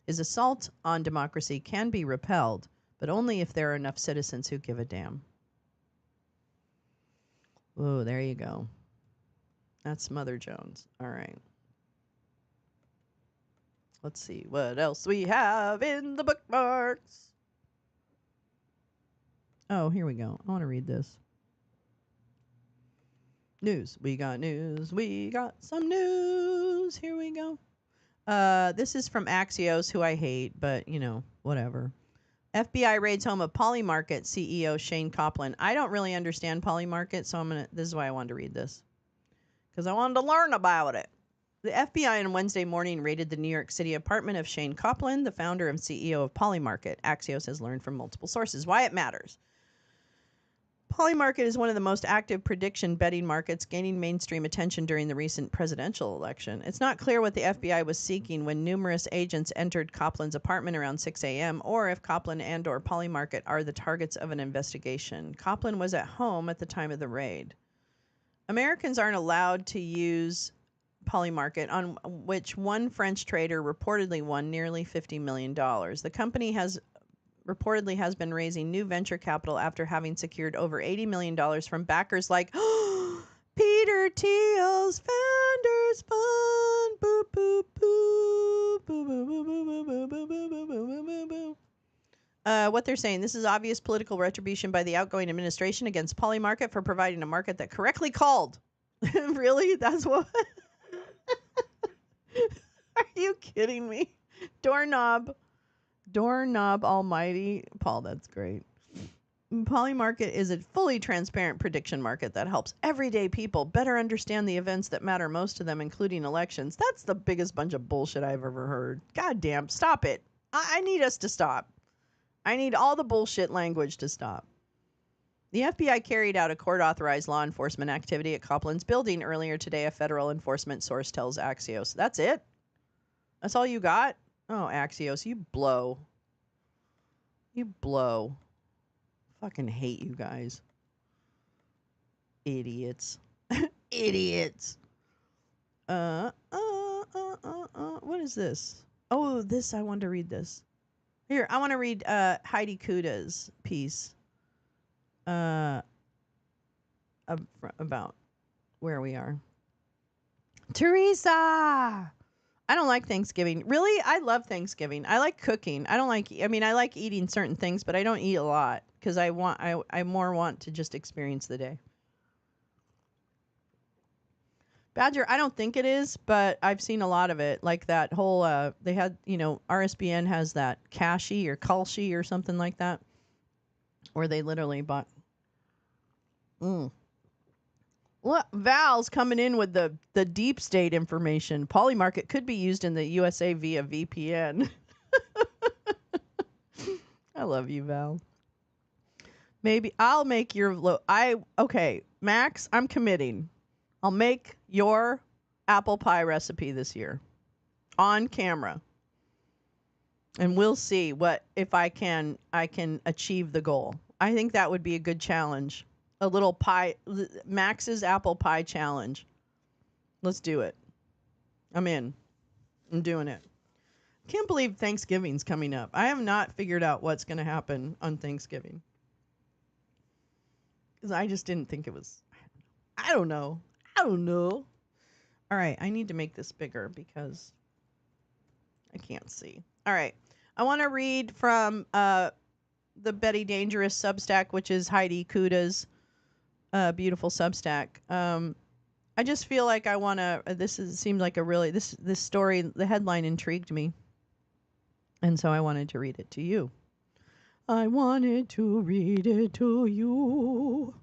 His assault on democracy can be repelled, but only if there are enough citizens who give a damn. Oh, there you go. That's Mother Jones. All right. Let's see what else we have in the bookmarks. Oh, here we go. I want to read this. News. We got news. We got some news. Here we go. This is from Axios, who I hate, but, whatever. FBI raids home of Polymarket CEO Shane Copeland. I don't really understand Polymarket, so this is why I wanted to read this. Because I wanted to learn about it. The FBI on Wednesday morning raided the New York City apartment of Shane Copland, the founder and CEO of Polymarket. Axios has learned from multiple sources why it matters. Polymarket is one of the most active prediction betting markets, gaining mainstream attention during the recent presidential election. It's not clear what the FBI was seeking when numerous agents entered Copland's apartment around 6 a.m., or if Copland and/or Polymarket are the targets of an investigation. Copland was at home at the time of the raid. Americans aren't allowed to use Polymarket, on which one French trader reportedly won nearly $50 million. The company reportedly has been raising new venture capital after having secured over $80 million from backers like Peter Thiel's Founders Fund. Boop, boop, boop. Boop, boop, boop, boop, boop, boop, boop, boop, boop, boop. What they're saying, this is obvious political retribution by the outgoing administration against Polymarket for providing a market that correctly called. Really? That's what? Are you kidding me? Doorknob almighty. Paul, that's great. Polymarket is a fully transparent prediction market that helps everyday people better understand the events that matter most to them, including elections. That's the biggest bunch of bullshit I've ever heard. God damn, stop it. I need us to stop. I need all the bullshit language to stop. The FBI carried out a court-authorized law enforcement activity at Copland's building earlier today, a federal enforcement source tells Axios. That's it? That's all you got? Oh, Axios, you blow. You blow. Fucking hate you guys. Idiots. Idiots. What is this? Oh, this, I want to read this. Here, I want to read Heidi Kuda's piece about where we are. Teresa! I don't like Thanksgiving. Really? I love Thanksgiving. I like cooking. I like eating certain things, but I don't eat a lot because I more want to just experience the day. Badger, I don't think it is, but I've seen a lot of it. Like that whole, they had, RSBN has that Kashi or Kalshi or something like that, where they literally bought. Look, Val's coming in with the deep state information. Polymarket could be used in the USA via VPN. I love you, Val. Maybe I'll make your okay, Max, I'm committing. I'll make your apple pie recipe this year on camera. And we'll see what if I can achieve the goal. I think that would be a good challenge. A little pie, Max's apple pie challenge. Let's do it. I'm in. I'm doing it. Can't believe Thanksgiving's coming up. I have not figured out what's going to happen on Thanksgiving. Because I just didn't think it was. I don't know. All right. I need to make this bigger because I can't see. All right. I want to read from the Betty Dangerous Substack, which is Heidi Kuda's beautiful Substack. I just feel like I want to. Seemed like a really this story. The headline intrigued me, and so I wanted to read it to you. I wanted to read it to you.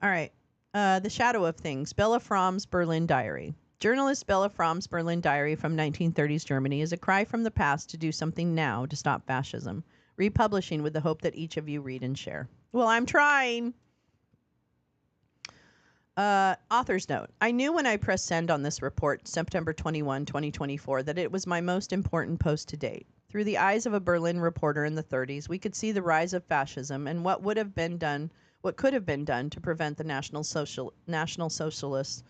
All right. The Shadow of Things. Bella Fromm's Berlin Diary. Journalist Bella Fromm's Berlin Diary from 1930s Germany is a cry from the past to do something now to stop fascism. Republishing with the hope that each of you read and share. Well, I'm trying. Author's note. I knew when I pressed send on this report, September 21, 2024, that it was my most important post to date. Through the eyes of a Berlin reporter in the 30s, we could see the rise of fascism and what could have been done to prevent the National Socialists,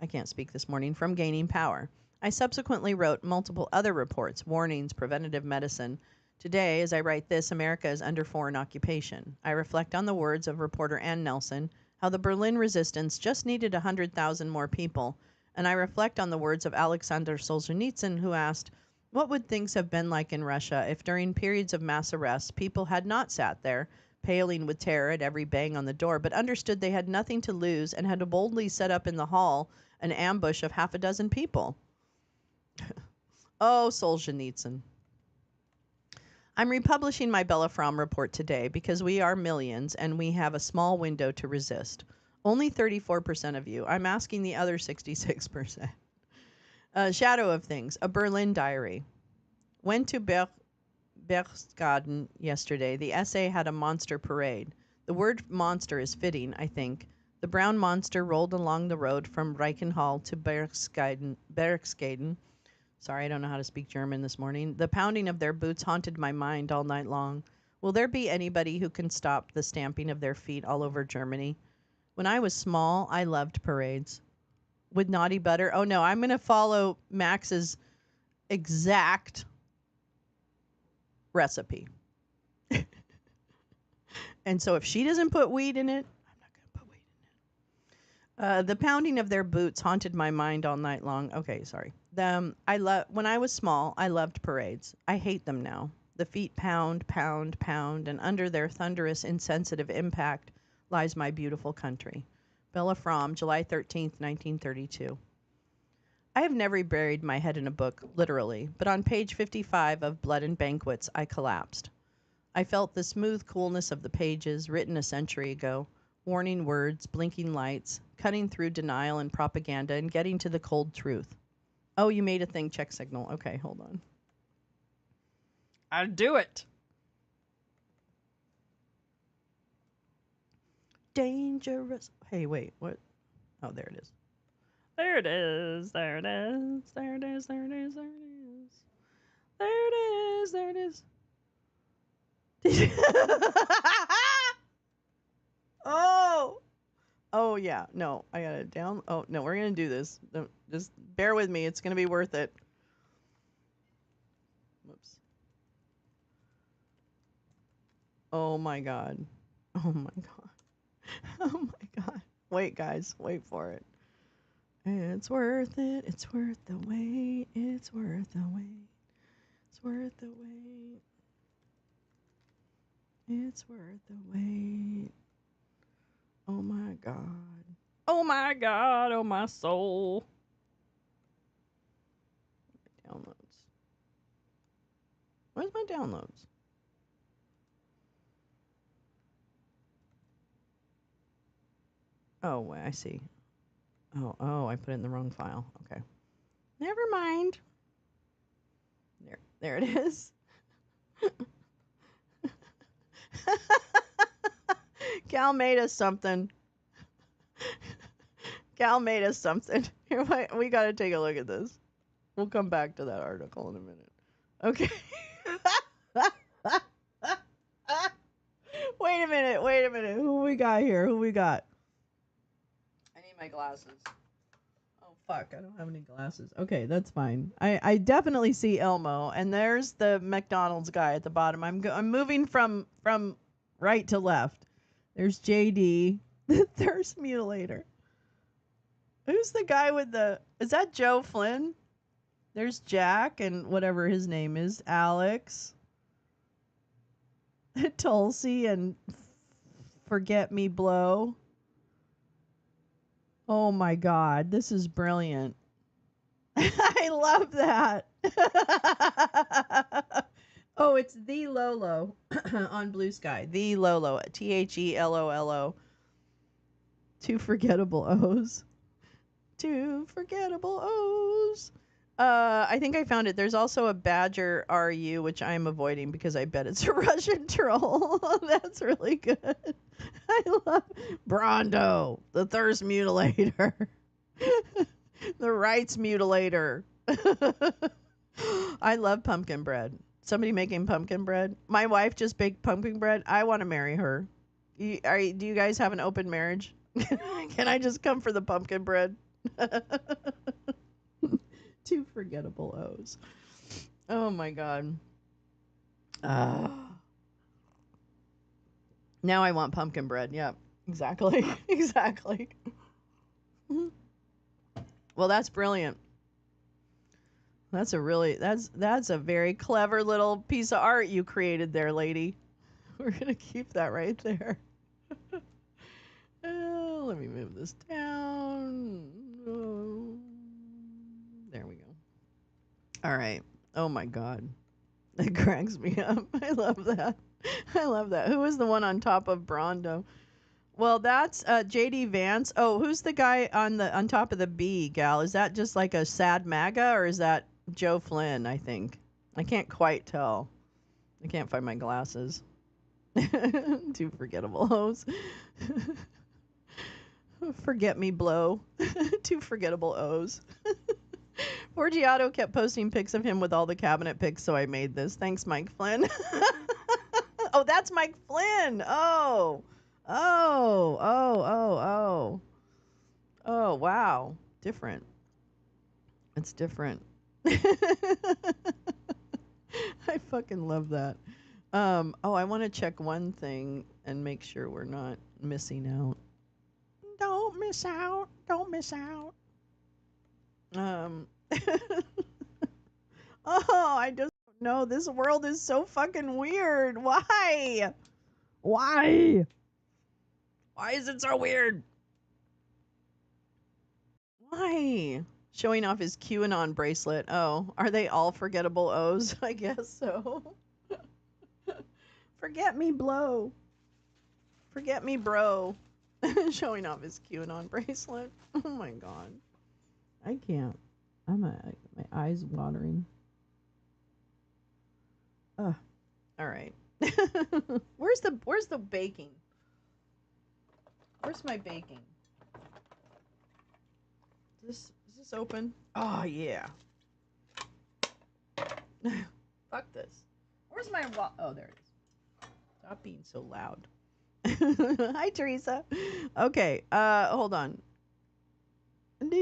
I can't speak this morning, from gaining power. I subsequently wrote multiple other reports, warnings, preventative medicine. Today, as I write this, America is under foreign occupation. I reflect on the words of reporter Ann Nelson, how the Berlin resistance just needed 100,000 more people, and I reflect on the words of Alexander Solzhenitsyn, who asked, what would things have been like in Russia if during periods of mass arrests people had not sat there, paling with terror at every bang on the door, but understood they had nothing to lose and had to boldly set up in the hall an ambush of half a dozen people? Oh, Solzhenitsyn. I'm republishing my Bella Fromm report today because we are millions and we have a small window to resist. Only 34% of you. I'm asking the other 66%. Shadow of Things, a Berlin diary. Went to Berchtesgaden yesterday. The essay had a monster parade. The word monster is fitting, I think. The brown monster rolled along the road from Reichenhall to Berchtesgaden. Sorry, I don't know how to speak German this morning. The pounding of their boots haunted my mind all night long. Will there be anybody who can stop the stamping of their feet all over Germany? When I was small, I loved parades. With Naughty Butter. Oh no, I'm going to follow Max's exact recipe. And so if she doesn't put weed in it, I'm not going to put weed in it. The pounding of their boots haunted my mind all night long. Okay, sorry. When I was small, I loved parades. I hate them now. The feet pound, pound, pound, and under their thunderous, insensitive impact lies my beautiful country. Bella Fromm, July 13th, 1932. I have never buried my head in a book, literally, but on page 55 of Blood and Banquets, I collapsed. I felt the smooth coolness of the pages, written a century ago, warning words, blinking lights, cutting through denial and propaganda, and getting to the cold truth. Oh, you made a thing, check signal. Okay, hold on. I'll do it. Dangerous. Hey, wait, what? Oh, there it is. There it is. There it is. There it is. There it is. There it is. There it is. There it is. Oh. Oh yeah. No, I got it down. Oh no, we're gonna do this. Don't, just bear with me. It's gonna be worth it. Whoops. Oh my god. Oh my god. Oh my god. Wait, guys. Wait for it. It's worth it. It's worth the wait. It's worth the wait. It's worth the wait. It's worth the wait. Oh my god. Oh my god. Oh my soul. Downloads. Where's my downloads? Oh, I see. Oh, I put it in the wrong file. Okay. Never mind. There it is. Cal made us something. Cal made us something. Here, we got to take a look at this. We'll come back to that article in a minute. Okay. Wait a minute. Wait a minute. Who we got here? Who we got? I need my glasses. Oh, fuck. I don't have any glasses. Okay, that's fine. I definitely see Elmo, and there's the McDonald's guy at the bottom. I'm moving from right to left. There's JD, the thirst mutilator. Who's the guy with the... Is that Joe Flynn? There's Jack and whatever his name is. Alex. Tulsi and Forget Me Blow. Oh my god, this is brilliant. I love that. Oh, it's the Lolo on Blue Sky. The Lolo. TheLolo. Two forgettable O's. Two forgettable O's. I think I found it. There's also a Badger RU, which I'm avoiding because I bet it's a Russian troll. That's really good. I love Brondo, the thirst mutilator, the rights mutilator. I love pumpkin bread. Somebody making pumpkin bread. My wife just baked pumpkin bread. I want to marry her. Do you guys have an open marriage? Can I just come for the pumpkin bread? Two forgettable O's. Oh my god. Now I want pumpkin bread. Yep. Exactly. Exactly. Well, that's brilliant. That's a very clever little piece of art you created there, lady. We're gonna keep that right there. Let me move this down. There we go. All right. Oh my god. That cracks me up. I love that. I love that. Who was the one on top of Brondo? Well, that's JD Vance. Oh, who's the guy on top of the B, gal? Is that just like a sad MAGA or is that Joe Flynn, I think? I can't quite tell. I can't find my glasses. Two forgettable O's. Forget me blow. Two forgettable O's. Forgiato kept posting pics of him with all the cabinet pics, so I made this. Thanks, Mike Flynn. Oh, that's Mike Flynn. Oh. Oh, oh, oh, oh. Oh, wow. Different. It's different. I fucking love that. Oh, I want to check one thing and make sure we're not missing out. Don't miss out. Don't miss out. Um Oh, I just don't know. This world is so fucking weird. Why? Why? Why is it so weird? Why? Showing off his QAnon bracelet. Oh, are they all forgettable O's? I guess so. Forget me, blow. Forget me, bro. Showing off his QAnon bracelet. Oh my god. I can't. My eyes watering. Ugh. All right. Where's the baking? Where's my baking? Is this open? Oh yeah. Fuck this. Where's my oh, there it is. Stop being so loud. Hi Teresa. Okay, hold on. And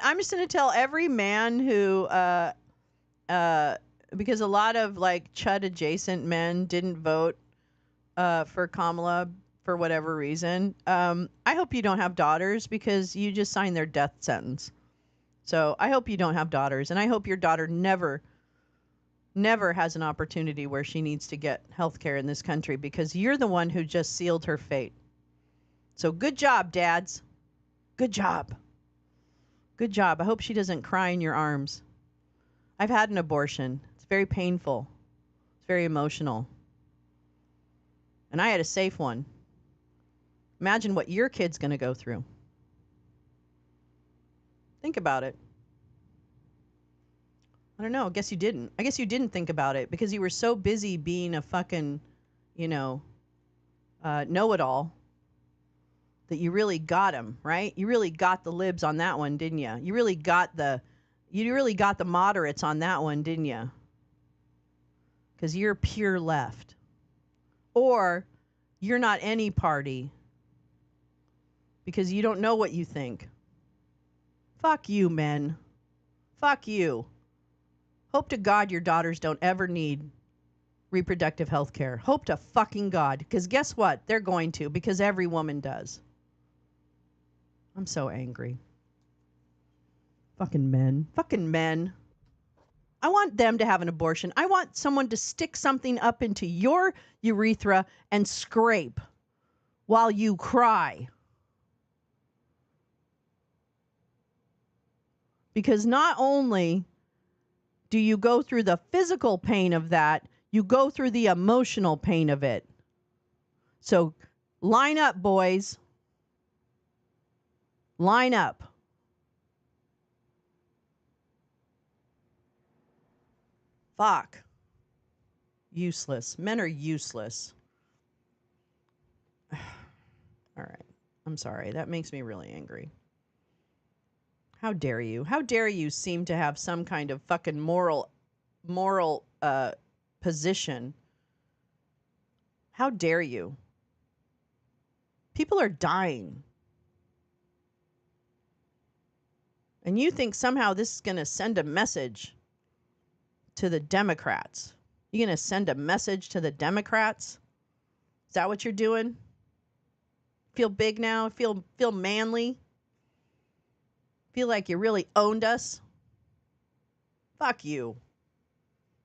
I'm just gonna tell every man who because a lot of like chud adjacent men didn't vote for Kamala for whatever reason. I hope you don't have daughters because you just signed their death sentence. So I hope you don't have daughters, and I hope your daughter never has an opportunity where she needs to get health care in this country because you're the one who just sealed her fate. So good job, dads. Good job. Good job. I hope she doesn't cry in your arms. I've had an abortion. It's very painful. It's very emotional. And I had a safe one. Imagine what your kid's going to go through. Think about it. I don't know. I guess you didn't. I guess you didn't think about it because you were so busy being a fucking, know-it-all that you really got him, right? You really got the libs on that one, didn't you? You really got the moderates on that one, didn't you? Because you're pure left. Or you're not any party because you don't know what you think. Fuck you, men. Fuck you. Hope to God your daughters don't ever need reproductive health care. Hope to fucking God. Because guess what? They're going to, because every woman does. I'm so angry. Fucking men. Fucking men. I want them to have an abortion. I want someone to stick something up into your urethra and scrape while you cry. Because not only do you go through the physical pain of that, you go through the emotional pain of it. So line up, boys. Line up. Fuck. Useless. Men are useless. All right. I'm sorry. That makes me really angry. How dare you? How dare you seem to have some kind of fucking moral position? How dare you? People are dying. And you think somehow this is going to send a message to the Democrats? You're going to send a message to the Democrats? Is that what you're doing? Feel big now? Feel manly? Feel like you really owned us? Fuck you.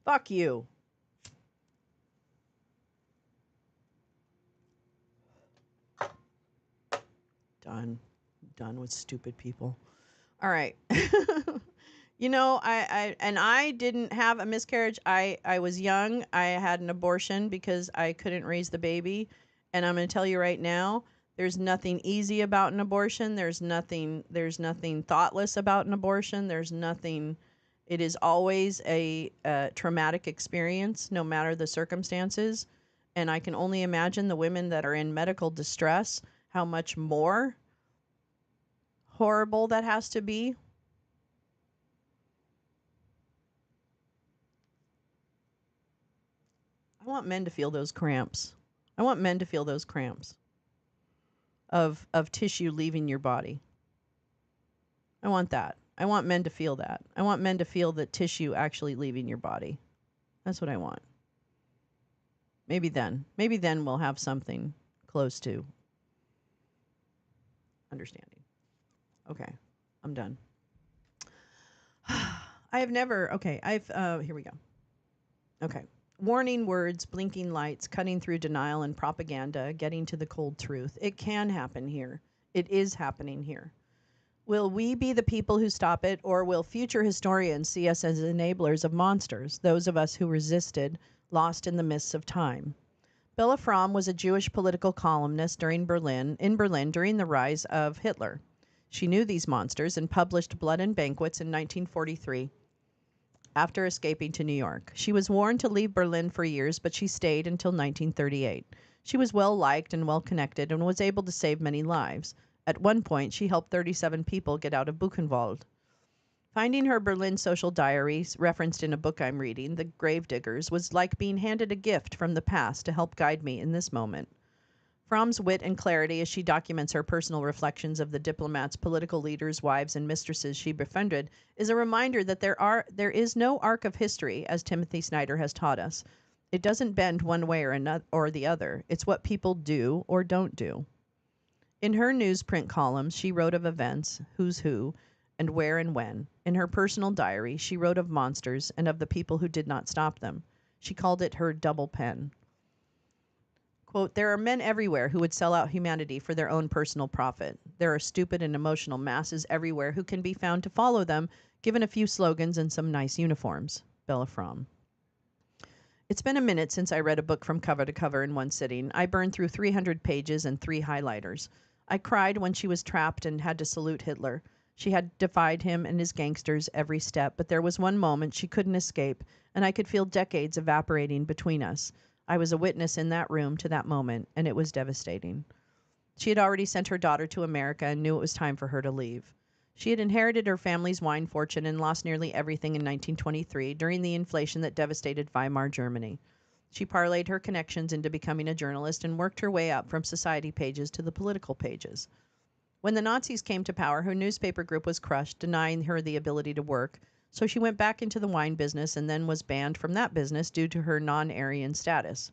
Fuck you. Done with stupid people. All right. I didn't have a miscarriage. I was young. I had an abortion because I couldn't raise the baby. And I'm going to tell you right now, there's nothing easy about an abortion. There's nothing thoughtless about an abortion. There's nothing It is always a traumatic experience no matter the circumstances. And I can only imagine the women that are in medical distress, how much more horrible that has to be. I want men to feel those cramps. I want men to feel those cramps of tissue leaving your body. I want that. I want men to feel that. I want men to feel the tissue actually leaving your body. That's what I want. Maybe then we'll have something close to understanding. Okay, I'm done. I have never. Okay, here we go. Okay. Warning words, blinking lights, cutting through denial and propaganda, getting to the cold truth. It can happen here. It is happening here. Will we be the people who stop it, or will future historians see us as enablers of monsters, those of us who resisted, lost in the mists of time? Bella Fromm was a Jewish political columnist in Berlin during the rise of Hitler. She knew these monsters and published Blood and Banquets in 1943 after escaping to New York. She was warned to leave Berlin for years, but she stayed until 1938. She was well liked and well connected and was able to save many lives. At one point, she helped 37 people get out of Buchenwald. Finding her Berlin social diaries, referenced in a book I'm reading, The Gravediggers, was like being handed a gift from the past to help guide me in this moment. Fromm's wit and clarity as she documents her personal reflections of the diplomats, political leaders, wives, and mistresses she befriended is a reminder that there is no arc of history, as Timothy Snyder has taught us. It doesn't bend one way or the other. It's what people do or don't do. In her newsprint columns, she wrote of events, who's who, and where and when. In her personal diary, she wrote of monsters and of the people who did not stop them. She called it her double pen. Quote, there are men everywhere who would sell out humanity for their own personal profit. There are stupid and emotional masses everywhere who can be found to follow them, given a few slogans and some nice uniforms. Bella Fromm. It's been a minute since I read a book from cover to cover in one sitting. I burned through 300 pages and 3 highlighters. I cried when she was trapped and had to salute Hitler. She had defied him and his gangsters every step, but there was one moment she couldn't escape, and I could feel decades evaporating between us. I was a witness in that room to that moment, and it was devastating. She had already sent her daughter to America and knew it was time for her to leave. She had inherited her family's wine fortune and lost nearly everything in 1923 during the inflation that devastated Weimar Germany. She parlayed her connections into becoming a journalist and worked her way up from society pages to the political pages. When the Nazis came to power, her newspaper group was crushed, denying her the ability to work, so she went back into the wine business and then was banned from that business due to her non-Aryan status.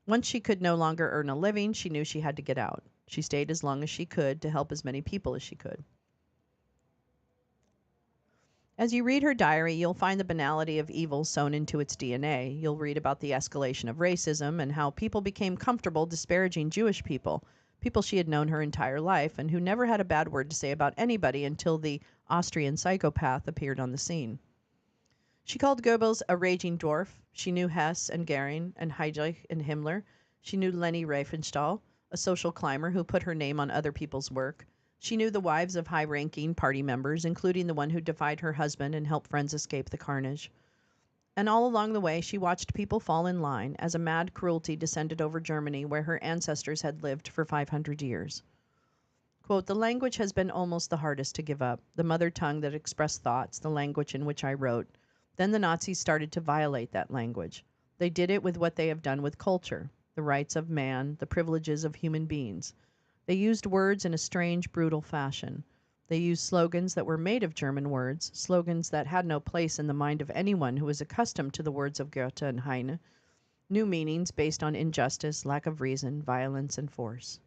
Once she could no longer earn a living, she knew she had to get out. She stayed as long as she could to help as many people as she could. As you read her diary, you'll find the banality of evil sewn into its DNA. You'll read about the escalation of racism and how people became comfortable disparaging Jewish people, people she had known her entire life and who never had a bad word to say about anybody until the Austrian psychopath appeared on the scene. She called Goebbels a raging dwarf. She knew Hess and Goering and Heydrich and Himmler. She knew Leni Riefenstahl, a social climber who put her name on other people's work. She knew the wives of high-ranking party members, including the one who defied her husband and helped friends escape the carnage. And all along the way, she watched people fall in line as a mad cruelty descended over Germany, where her ancestors had lived for 500 years. Quote, the language has been almost the hardest to give up, the mother tongue that expressed thoughts, the language in which I wrote. Then the Nazis started to violate that language. They did it with what they have done with culture, the rights of man, the privileges of human beings. They used words in a strange, brutal fashion. They used slogans that were made of German words, slogans that had no place in the mind of anyone who was accustomed to the words of Goethe and Heine, new meanings based on injustice, lack of reason, violence, and force.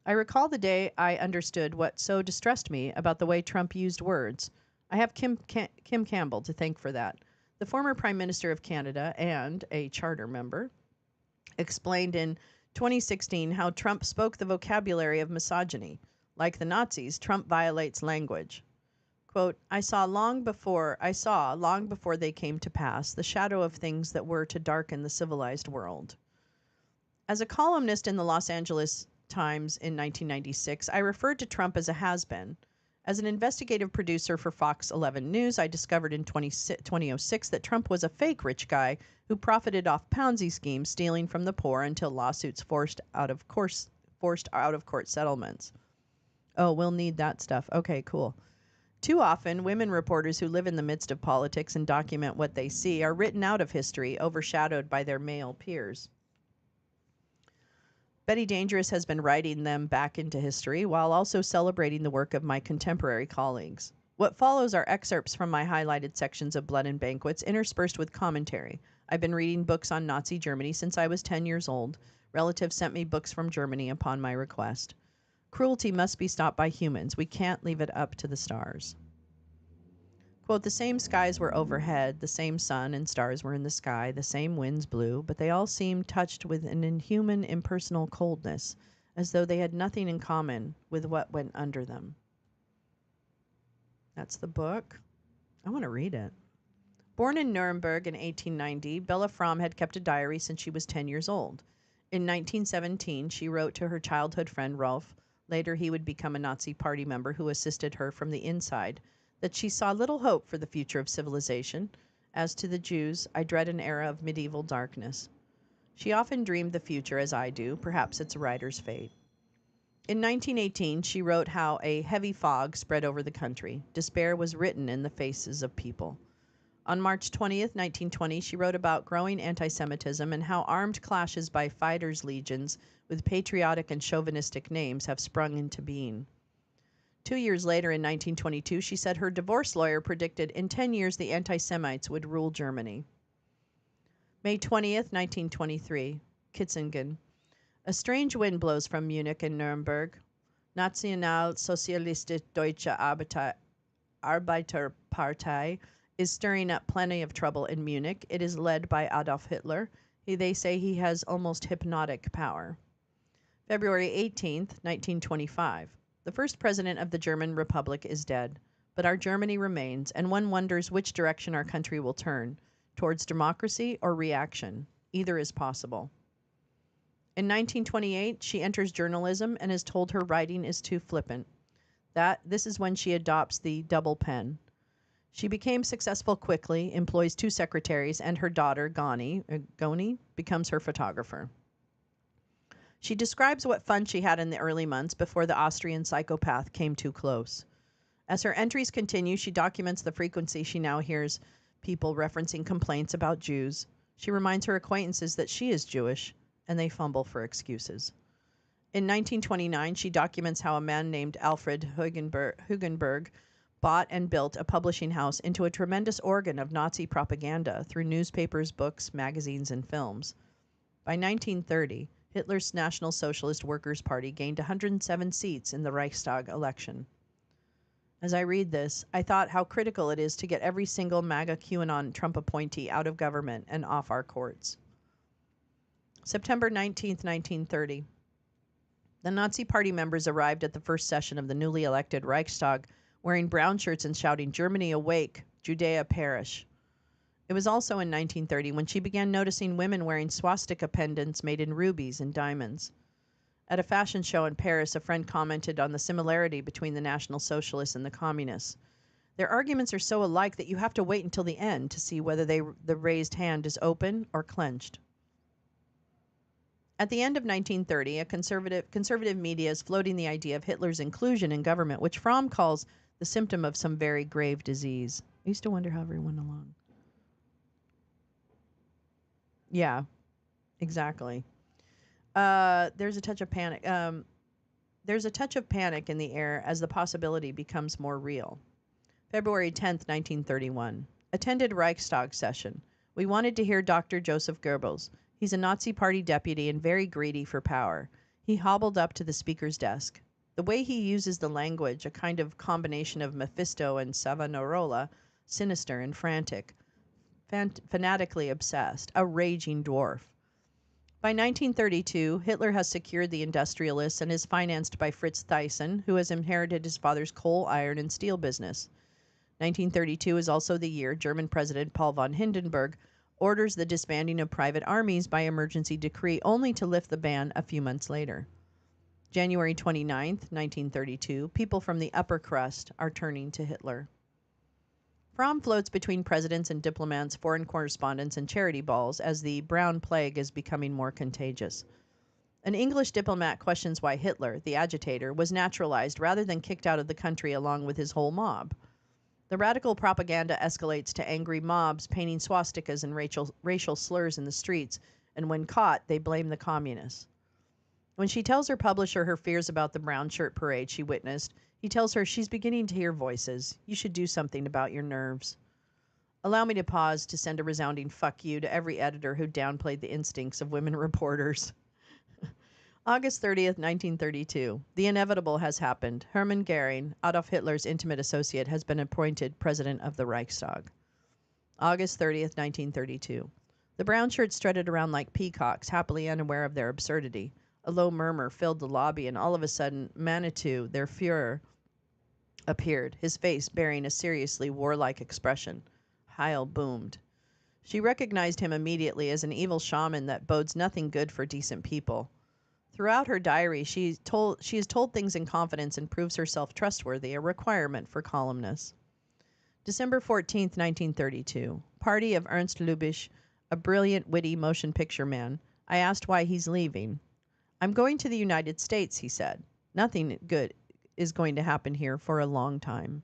I recall the day I understood what so distressed me about the way Trump used words. I have Kim Campbell to thank for that. The former Prime Minister of Canada and a charter member explained in 2016 how Trump spoke the vocabulary of misogyny. Like the Nazis, Trump violates language. Quote, I saw long before they came to pass the shadow of things that were to darken the civilized world. As a columnist in the Los Angeles Times in 1996, I referred to Trump as a has-been. As an investigative producer for Fox 11 News, I discovered in 2006 that Trump was a fake rich guy who profited off Ponzi schemes, stealing from the poor until lawsuits forced out of court settlements. Oh, we'll need that stuff. Okay, cool. Too often, women reporters who live in the midst of politics and document what they see are written out of history, overshadowed by their male peers. Betty Dangerous has been writing them back into history while also celebrating the work of my contemporary colleagues. What follows are excerpts from my highlighted sections of Blood and Banquets interspersed with commentary. I've been reading books on Nazi Germany since I was 10 years old. Relatives sent me books from Germany upon my request. Cruelty must be stopped by humans. We can't leave it up to the stars. Quote, the same skies were overhead, the same sun and stars were in the sky, the same winds blew, but they all seemed touched with an inhuman, impersonal coldness, as though they had nothing in common with what went under them. That's the book. I want to read it. Born in Nuremberg in 1890, Bella Fromm had kept a diary since she was 10 years old. In 1917, she wrote to her childhood friend Rolf, later he would become a Nazi party member who assisted her from the inside, that she saw little hope for the future of civilization. As to the Jews, I dread an era of medieval darkness. She often dreamed the future as I do. Perhaps it's a writer's fate. In 1918, she wrote how a heavy fog spread over the country. Despair was written in the faces of people. On March 20th, 1920, she wrote about growing anti-Semitism and how armed clashes by fighters' legions with patriotic and chauvinistic names have sprung into being. 2 years later, in 1922, she said her divorce lawyer predicted in 10 years the anti-Semites would rule Germany. May 20th, 1923, Kitzingen. A strange wind blows from Munich and Nuremberg. Nationalsozialistische Deutsche Arbeiterpartei is stirring up plenty of trouble in Munich. It is led by Adolf Hitler. They say he has almost hypnotic power. February 18th, 1925. The first president of the German Republic is dead, but our Germany remains, and one wonders which direction our country will turn, towards democracy or reaction. Either is possible. In 1928, she enters journalism and is told her writing is too flippant. This is when she adopts the double pen. She became successful quickly, employs 2 secretaries, and her daughter, Goni, becomes her photographer. She describes what fun she had in the early months before the Austrian psychopath came too close. As her entries continue, she documents the frequency she now hears people referencing complaints about Jews. She reminds her acquaintances that she is Jewish, and they fumble for excuses. In 1929, she documents how a man named Alfred Hugenberg bought and built a publishing house into a tremendous organ of Nazi propaganda through newspapers, books, magazines, and films. By 1930, Hitler's National Socialist Workers' Party gained 107 seats in the Reichstag election. As I read this, I thought how critical it is to get every single MAGA QAnon Trump appointee out of government and off our courts. September 19th, 1930. The Nazi Party members arrived at the first session of the newly elected Reichstag wearing brown shirts and shouting, "Germany awake, Judea perish." It was also in 1930 when she began noticing women wearing swastika pendants made in rubies and diamonds. At a fashion show in Paris, a friend commented on the similarity between the National Socialists and the Communists. Their arguments are so alike that you have to wait until the end to see whether the raised hand is open or clenched. At the end of 1930, a conservative media is floating the idea of Hitler's inclusion in government, which Fromm calls the symptom of some very grave disease. I used to wonder how everyone along. Yeah, exactly. There's a touch of panic. There's a touch of panic in the air as the possibility becomes more real. February 10th, 1931. Attended Reichstag session. We wanted to hear Dr. Joseph Goebbels. He's a Nazi Party deputy and very greedy for power. He hobbled up to the speaker's desk. The way he uses the language, a kind of combination of Mephisto and Savonarola, sinister and frantic, fanatically obsessed, a raging dwarf. By 1932, Hitler has secured the industrialists and is financed by Fritz Thyssen, who has inherited his father's coal, iron, and steel business. 1932 is also the year German President Paul von Hindenburg orders the disbanding of private armies by emergency decree, only to lift the ban a few months later. January 29th, 1932, people from the upper crust are turning to Hitler. Fromm floats between presidents and diplomats, foreign correspondents, and charity balls as the brown plague is becoming more contagious. An English diplomat questions why Hitler, the agitator, was naturalized rather than kicked out of the country along with his whole mob. The radical propaganda escalates to angry mobs painting swastikas and racial slurs in the streets, and when caught, they blame the communists. When she tells her publisher her fears about the brown shirt parade she witnessed, he tells her she's beginning to hear voices. You should do something about your nerves. Allow me to pause to send a resounding fuck you to every editor who downplayed the instincts of women reporters. August 30th, 1932. The inevitable has happened. Hermann Goering, Adolf Hitler's intimate associate, has been appointed president of the Reichstag. August 30th, 1932. The brown shirts strutted around like peacocks, happily unaware of their absurdity. A low murmur filled the lobby, and all of a sudden, Manitou, their Führer, appeared, his face bearing a seriously warlike expression. Heil boomed. She recognized him immediately as an evil shaman that bodes nothing good for decent people. Throughout her diary, she has told things in confidence and proves herself trustworthy, a requirement for columnists. December 14th, 1932. Party of Ernst Lubitsch, a brilliant, witty motion picture man. I asked why he's leaving. I'm going to the United States, he said. Nothing good is going to happen here for a long time.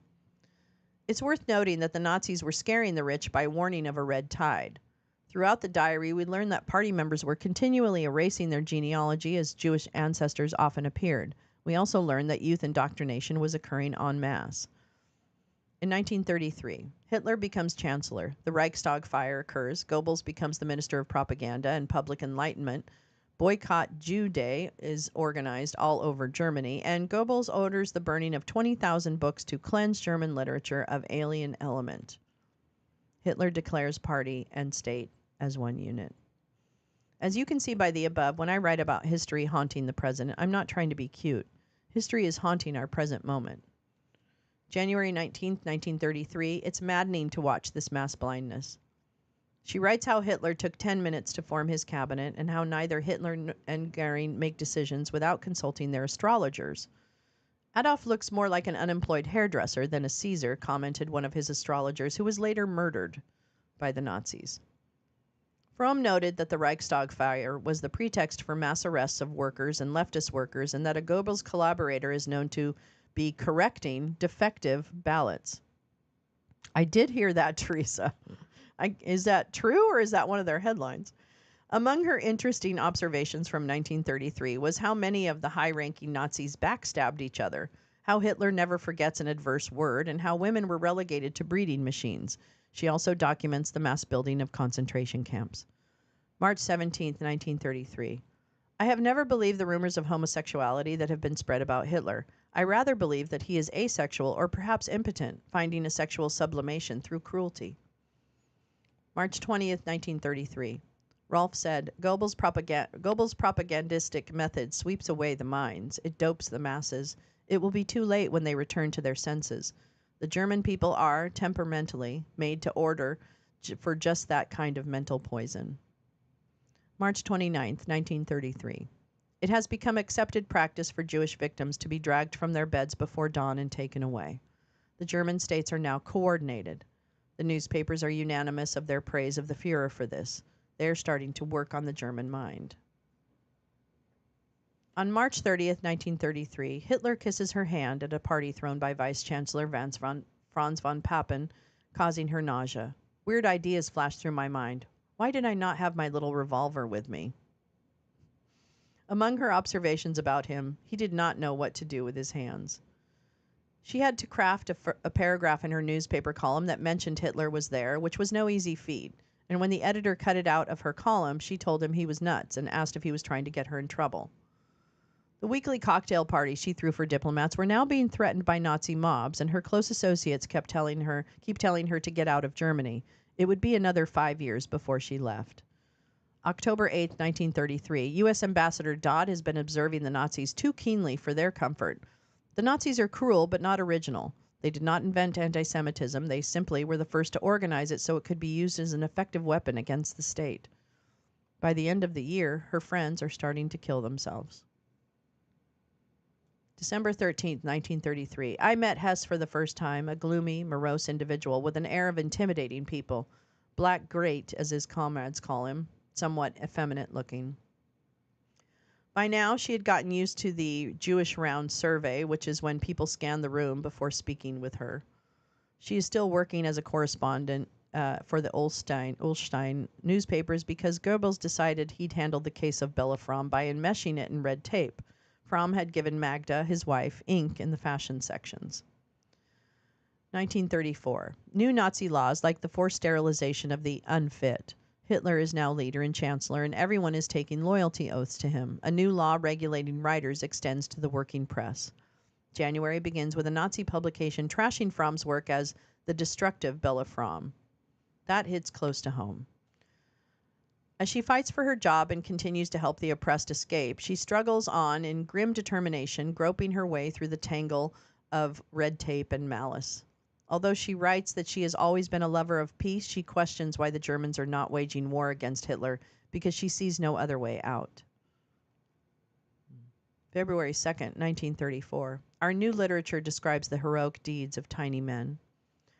It's worth noting that the Nazis were scaring the rich by warning of a red tide. Throughout the diary, we learn that party members were continually erasing their genealogy as Jewish ancestors often appeared. We also learn that youth indoctrination was occurring en masse. In 1933, Hitler becomes chancellor. The Reichstag fire occurs. Goebbels becomes the minister of propaganda and public enlightenment. Boycott Jew Day is organized all over Germany, and Goebbels orders the burning of 20,000 books to cleanse German literature of alien element. Hitler declares party and state as one unit. As you can see by the above, when I write about history haunting the present, I'm not trying to be cute. History is haunting our present moment. January 19th, 1933, it's maddening to watch this mass blindness. She writes how Hitler took 10 minutes to form his cabinet and how neither Hitler and Goering make decisions without consulting their astrologers. Adolf looks more like an unemployed hairdresser than a Caesar, commented one of his astrologers, who was later murdered by the Nazis. Fromm noted that the Reichstag fire was the pretext for mass arrests of workers and leftist workers, and that a Goebbels collaborator is known to be correcting defective ballots. I did hear that, Teresa. Is that true, or is that one of their headlines? Among her interesting observations from 1933 was how many of the high-ranking Nazis backstabbed each other, how Hitler never forgets an adverse word, and how women were relegated to breeding machines. She also documents the mass building of concentration camps. March 17, 1933. I have never believed the rumors of homosexuality that have been spread about Hitler. I rather believe that he is asexual or perhaps impotent, finding a sexual sublimation through cruelty. March 20th, 1933. Rolf said, Goebbels' propagandistic method sweeps away the minds. It dopes the masses. It will be too late when they return to their senses. The German people are, temperamentally, made to order for just that kind of mental poison. March 29th, 1933. It has become accepted practice for Jewish victims to be dragged from their beds before dawn and taken away. The German states are now coordinated. The newspapers are unanimous of their praise of the Führer for this. They are starting to work on the German mind. On March 30th, 1933, Hitler kisses her hand at a party thrown by Vice Chancellor Franz von Papen, causing her nausea. Weird ideas flashed through my mind. Why did I not have my little revolver with me? Among her observations about him, he did not know what to do with his hands. She had to craft a paragraph in her newspaper column that mentioned Hitler was there, which was no easy feat. And when the editor cut it out of her column, she told him he was nuts and asked if he was trying to get her in trouble. The weekly cocktail parties she threw for diplomats were now being threatened by Nazi mobs, and her close associates keep telling her to get out of Germany. It would be another 5 years before she left. October 8, 1933. U.S. Ambassador Dodd has been observing the Nazis too keenly for their comfort. The Nazis are cruel but not original. They did not invent anti Semitism, they simply were the first to organize it so it could be used as an effective weapon against the state. By the end of the year, her friends are starting to kill themselves. December 13th, 1933. I met Hess for the first time, a gloomy, morose individual with an air of intimidating people. Black Great, as his comrades call him, somewhat effeminate looking. By now, she had gotten used to the Jewish round survey, which is when people scan the room before speaking with her. She is still working as a correspondent for the Ulstein newspapers because Goebbels decided he'd handle the case of Bella Fromm by enmeshing it in red tape. Fromm had given Magda, his wife, ink in the fashion sections. 1934. New Nazi laws like the forced sterilization of the unfit. Hitler is now leader and chancellor, and everyone is taking loyalty oaths to him. A new law regulating writers extends to the working press. January begins with a Nazi publication trashing Fromm's work as the destructive Bella Fromm. That hits close to home. As she fights for her job and continues to help the oppressed escape, she struggles on in grim determination, groping her way through the tangle of red tape and malice. Although she writes that she has always been a lover of peace, she questions why the Germans are not waging war against Hitler because she sees no other way out. February 2nd, 1934. Our new literature describes the heroic deeds of tiny men.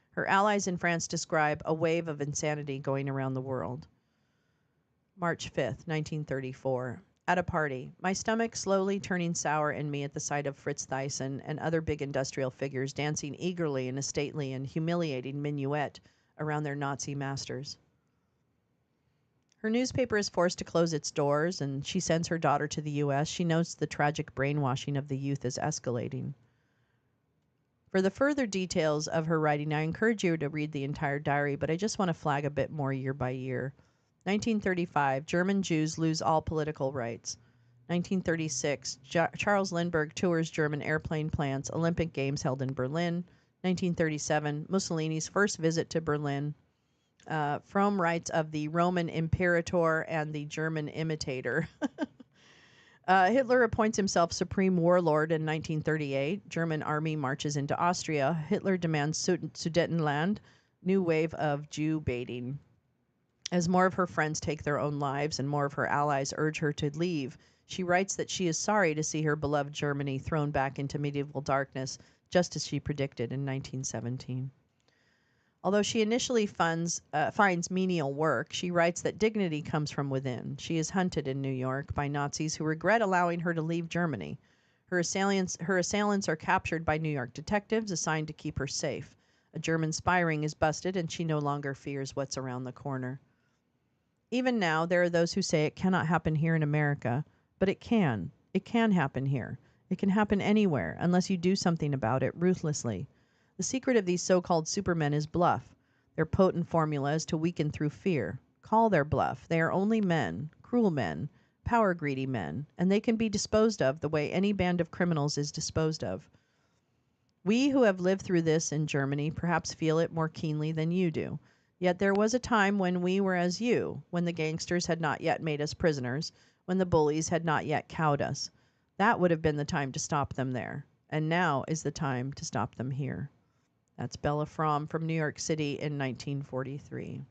Her allies in France describe a wave of insanity going around the world. March 5th, 1934. At a party, my stomach slowly turning sour in me at the sight of Fritz Thyssen and other big industrial figures dancing eagerly in a stately and humiliating minuet around their Nazi masters. Her newspaper is forced to close its doors, and she sends her daughter to the U.S. She notes the tragic brainwashing of the youth is escalating. For the further details of her writing, I encourage you to read the entire diary, but I just want to flag a bit more year by year. 1935, German Jews lose all political rights. 1936, Charles Lindbergh tours German airplane plants, Olympic Games held in Berlin. 1937, Mussolini's first visit to Berlin. Fromm writes of the Roman Imperator and the German imitator. Hitler appoints himself supreme warlord in 1938. German army marches into Austria. Hitler demands Sudetenland. New wave of Jew baiting. As more of her friends take their own lives and more of her allies urge her to leave, she writes that she is sorry to see her beloved Germany thrown back into medieval darkness, just as she predicted in 1917. Although she initially finds menial work, she writes that dignity comes from within. She is hunted in New York by Nazis who regret allowing her to leave Germany. Her assailants are captured by New York detectives assigned to keep her safe. A German spy ring is busted, and she no longer fears what's around the corner. Even now, there are those who say it cannot happen here in America, but it can. It can happen here. It can happen anywhere, unless you do something about it ruthlessly. The secret of these so-called supermen is bluff. Their potent formula is to weaken through fear. Call their bluff. They are only men, cruel men, power-greedy men, and they can be disposed of the way any band of criminals is disposed of. We who have lived through this in Germany perhaps feel it more keenly than you do. Yet there was a time when we were as you, when the gangsters had not yet made us prisoners, when the bullies had not yet cowed us. That would have been the time to stop them there. And now is the time to stop them here. That's Bella Fromm from New York City in 1943.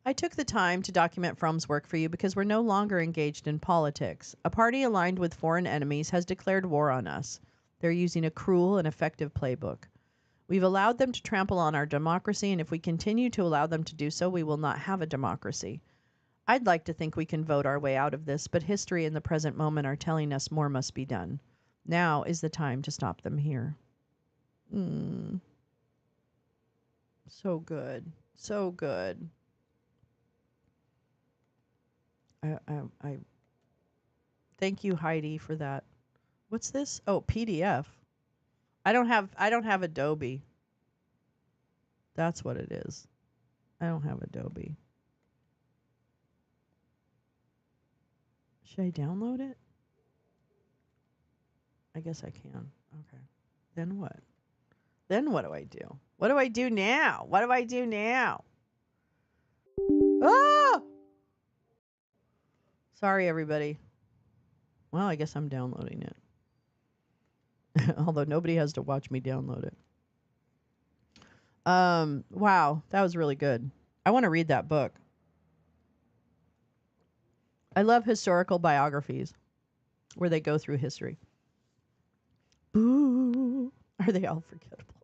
I took the time to document Fromm's work for you because we're no longer engaged in politics. A party aligned with foreign enemies has declared war on us. They're using a cruel and effective playbook. We've allowed them to trample on our democracy, and if we continue to allow them to do so, we will not have a democracy. I'd like to think we can vote our way out of this, but history and the present moment are telling us more must be done. Now is the time to stop them here. So good. So good. I thank you, Heidi, for that. What's this? Oh, PDF. I don't have Adobe. That's what it is. I don't have Adobe. Should I download it? I guess I can. Okay. Then what? Then what do I do? What do I do now? What do I do now? Ah! Sorry, everybody. Well, I guess I'm downloading it. Although nobody has to watch me download it. Wow, that was really good. I want to read that book. I love historical biographies where they go through history. Boo. Are they all forgettable?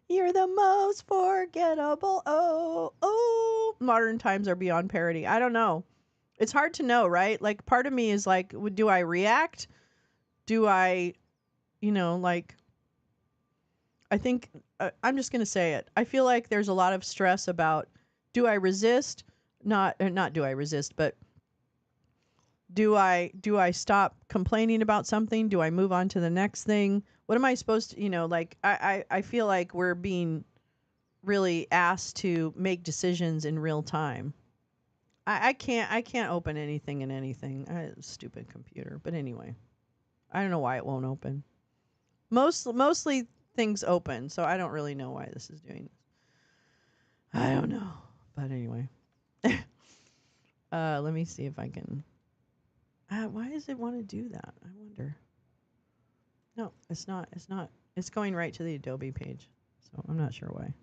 You're the most forgettable. Oh. Modern times are beyond parody. I don't know. It's hard to know, right? Like, part of me is like, do I react? Do I, like, I think I'm just going to say it. I feel like there's a lot of stress about, do I resist? Not do I resist, but do I stop complaining about something? Do I move on to the next thing? What am I supposed to, like, I feel like we're being really asked to make decisions in real time. I can't open anything in anything. Stupid computer. But anyway, I don't know why it won't open. Mostly things open, so I don't really know why this is doing this. I don't know. But anyway. Let me see if I can. Why does it want to do that? I wonder. No, it's not. It's not. It's going right to the Adobe page. So I'm not sure why.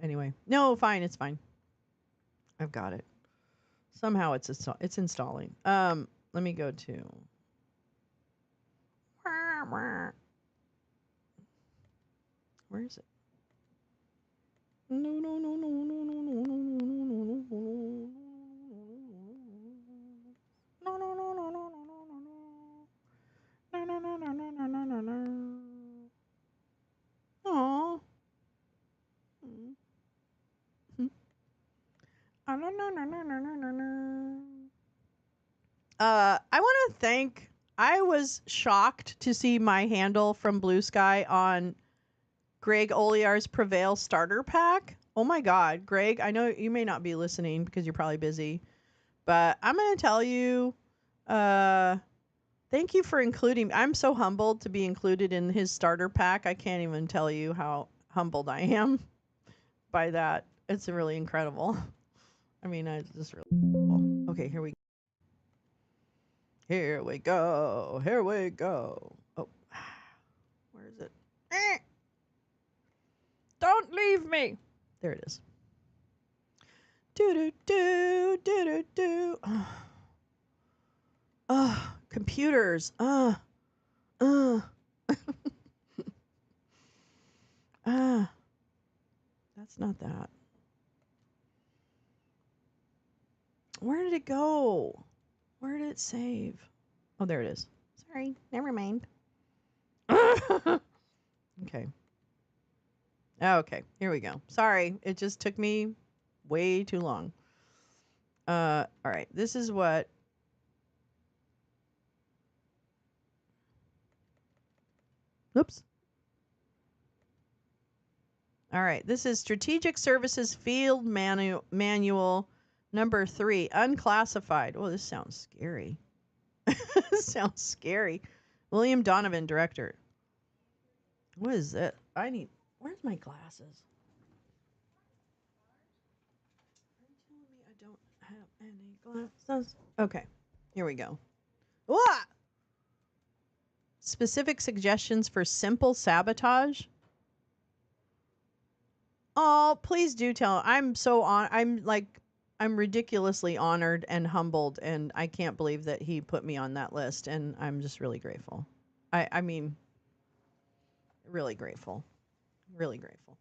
Anyway. No, fine. It's fine. I've got it. Somehow it's installing. Let me go to. Where is it? No. Aw. I want to thank. I was shocked to see my handle from Blue Sky on Greg Oliar's Prevail starter pack. Oh my God, Greg! I know you may not be listening because you're probably busy, but I'm going to tell you. Thank you for including. I'm so humbled to be included in his starter pack. I can't even tell you how humbled I am by that. It's really incredible. I mean, it's just really cool. Okay, here we go. Here we go. Here we go. Oh, where is it? Don't leave me. There it is. Do do do do do do. Computers. That's not that. Where did it go? Where did it save? Oh, there it is. Sorry, never mind. Okay. Okay, here we go. Sorry, it just took me way too long. All right, this is what. Oops. All right, this is Strategic Services Field Manual number 3, unclassified. Oh, this sounds scary. This sounds scary. William Donovan, director. What is it? Where's my glasses? I don't have any glasses. Okay, here we go. What? Specific suggestions for simple sabotage? Oh, please do tell. I'm ridiculously honored and humbled, and I can't believe that he put me on that list, and I'm just really grateful. I mean, really grateful. Really grateful.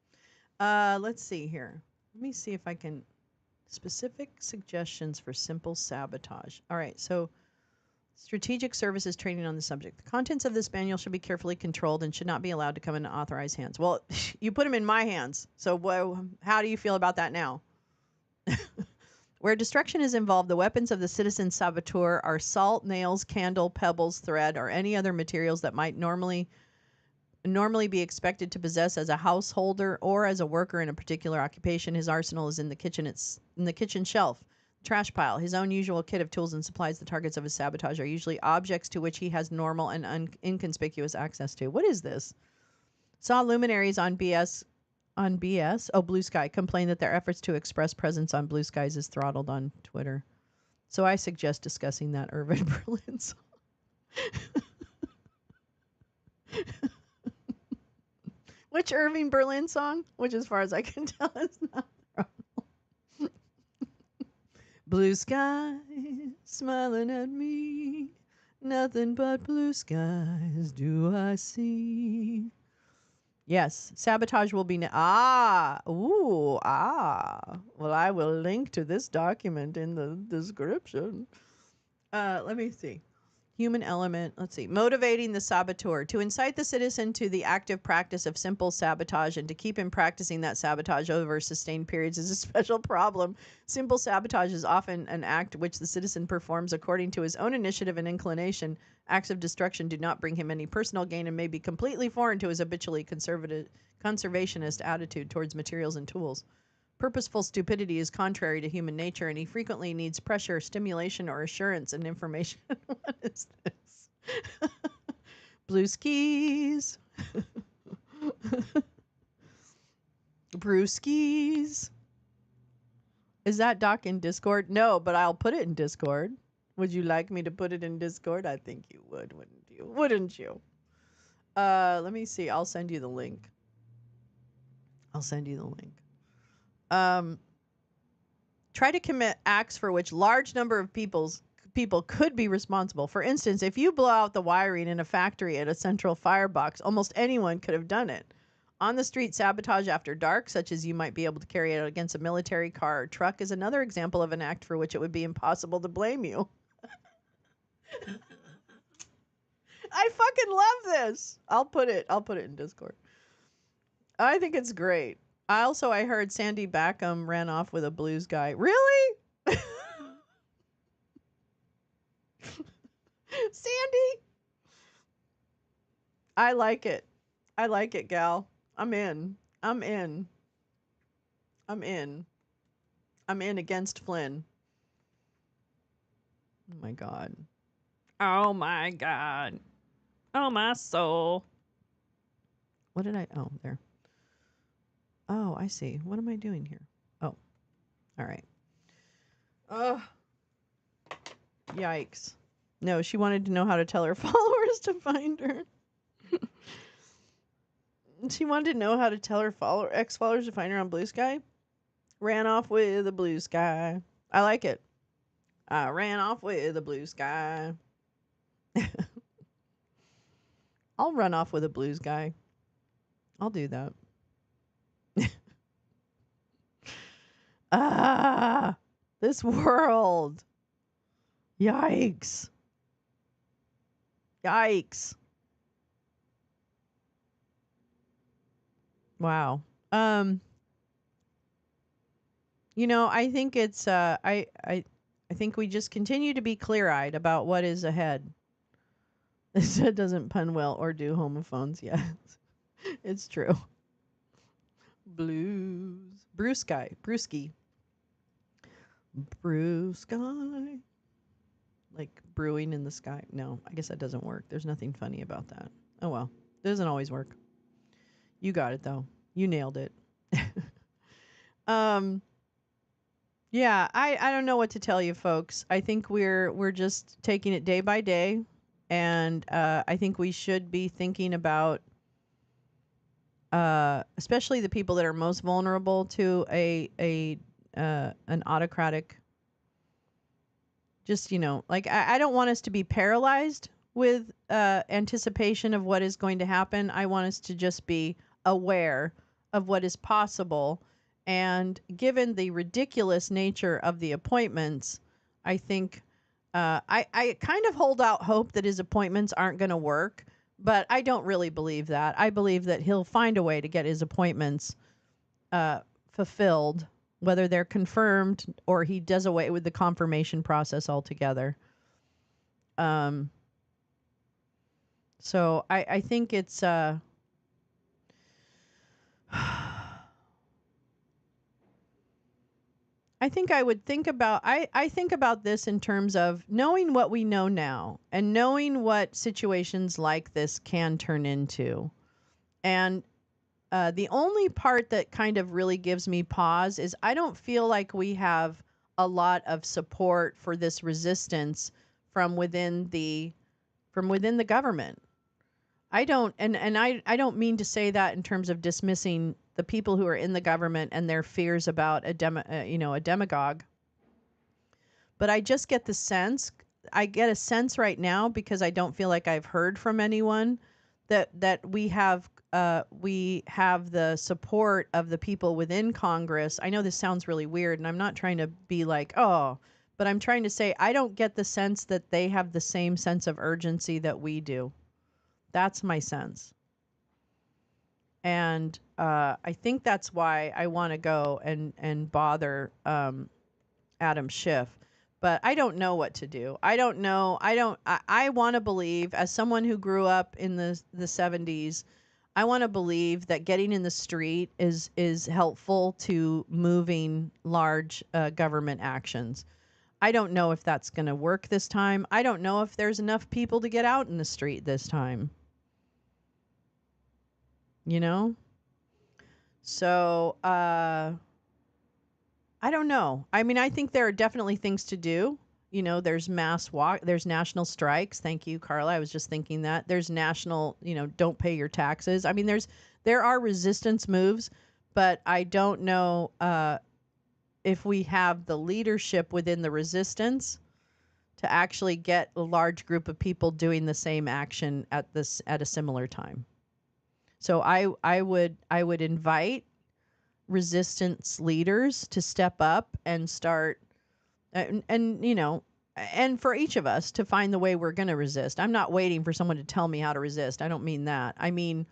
Let's see here. Let me see if I can. Specific suggestions for simple sabotage. All right, so strategic services training on the subject. The contents of this manual should be carefully controlled and should not be allowed to come into authorized hands. Well, you put them in my hands. So how do you feel about that now? Where destruction is involved, the weapons of the citizen saboteur are salt, nails, candle, pebbles, thread, or any other materials that might normally be expected to possess as a householder or as a worker in a particular occupation. His arsenal is in the kitchen. It's in the kitchen shelf, trash pile. His own usual kit of tools and supplies. The targets of his sabotage are usually objects to which he has normal and inconspicuous access to. What is this? Saw luminaries on BS. Oh, Blue Sky complain that their efforts to express presence on Blue Skies is throttled on Twitter. So I suggest discussing that Irvin Berlin's. Which Irving Berlin song? Which, as far as I can tell, is not wrong. Blue sky smiling at me. Nothing but blue skies do I see. Yes, sabotage will be. Well, I will link to this document in the description. Let me see. Human element. Let's see. Motivating the saboteur. To incite the citizen to the active practice of simple sabotage and to keep him practicing that sabotage over sustained periods is a special problem. Simple sabotage is often an act which the citizen performs according to his own initiative and inclination. Acts of destruction do not bring him any personal gain and may be completely foreign to his habitually conservationist attitude towards materials and tools. Purposeful stupidity is contrary to human nature, and he frequently needs pressure, stimulation, or assurance and information. What is this? Blue skis. Brewskis. Is that doc in Discord? No, but I'll put it in Discord. Would you like me to put it in Discord? I think you would, wouldn't you? Wouldn't you? Let me see. I'll send you the link. Try to commit acts for which large number of people could be responsible. For instance, if you blow out the wiring in a factory at a central firebox, almost anyone could have done it. On the street, sabotage after dark, such as you might be able to carry out against a military car or truck, is another example of an act for which it would be impossible to blame you. I fucking love this. I'll put it in Discord. I think it's great. I heard Sandy Backham ran off with a blues guy. Really? Sandy? I like it. I like it, gal. I'm in. I'm in against Flynn. Oh my god. Oh my god. Oh my soul. What did I... Oh, there. Oh, I see. What am I doing here? Oh. All right. Ugh. Yikes. No, she wanted to know how to tell her followers to find her. She wanted to know how to tell her ex-followers to find her on Blue Sky. Ran off with a blue sky. I like it. I ran off with a blue sky. I'll run off with a blues guy. I'll do that. This world. Yikes. Yikes. Wow. I think it's I think we just continue to be clear-eyed about what is ahead. That doesn't pun well or do homophones yet. It's true. Blues. Brewski. Brew sky. Like brewing in the sky. No, I guess that doesn't work. There's nothing funny about that. Oh well. It doesn't always work. You got it though. You nailed it. Yeah, I don't know what to tell you folks. I think we're just taking it day by day, and I think we should be thinking about especially the people that are most vulnerable to an autocratic. Just like I don't want us to be paralyzed with anticipation of what is going to happen. I want us to just be aware of what is possible. And given the ridiculous nature of the appointments, I think I kind of hold out hope that his appointments aren't going to work. But I don't really believe that. I believe that he'll find a way to get his appointments fulfilled, whether they're confirmed or he does away with the confirmation process altogether. So I think it's I think I would think about I think about this in terms of knowing what we know now and knowing what situations like this can turn into. And the only part that kind of really gives me pause is I don't feel like we have a lot of support for this resistance from within the from within the government. I don't I don't mean to say that in terms of dismissing the people who are in the government and their fears about a demagogue. But I just get the sense, I get a sense right now, because I don't feel like I've heard from anyone, that we have the support of the people within Congress. I know this sounds really weird, and I'm not trying to be like, oh, but I'm trying to say I don't get the sense that they have the same sense of urgency that we do. That's my sense. And I think that's why I want to go and bother Adam Schiff. But I don't know what to do. I don't know. I want to believe, as someone who grew up in the 70s, I want to believe that getting in the street is helpful to moving large government actions. I don't know if that's going to work this time. I don't know if there's enough people to get out in the street this time. You know? So, I don't know. I mean, I think there are definitely things to do. You know, there's mass walk, there's national strikes. Thank you, Carla. I was just thinking that. There's national, don't pay your taxes. I mean, there are resistance moves, but I don't know if we have the leadership within the resistance to actually get a large group of people doing the same action at a similar time. So I would invite resistance leaders to step up and start and for each of us to find the way we're going to resist. I'm not waiting for someone to tell me how to resist. I don't mean that. I mean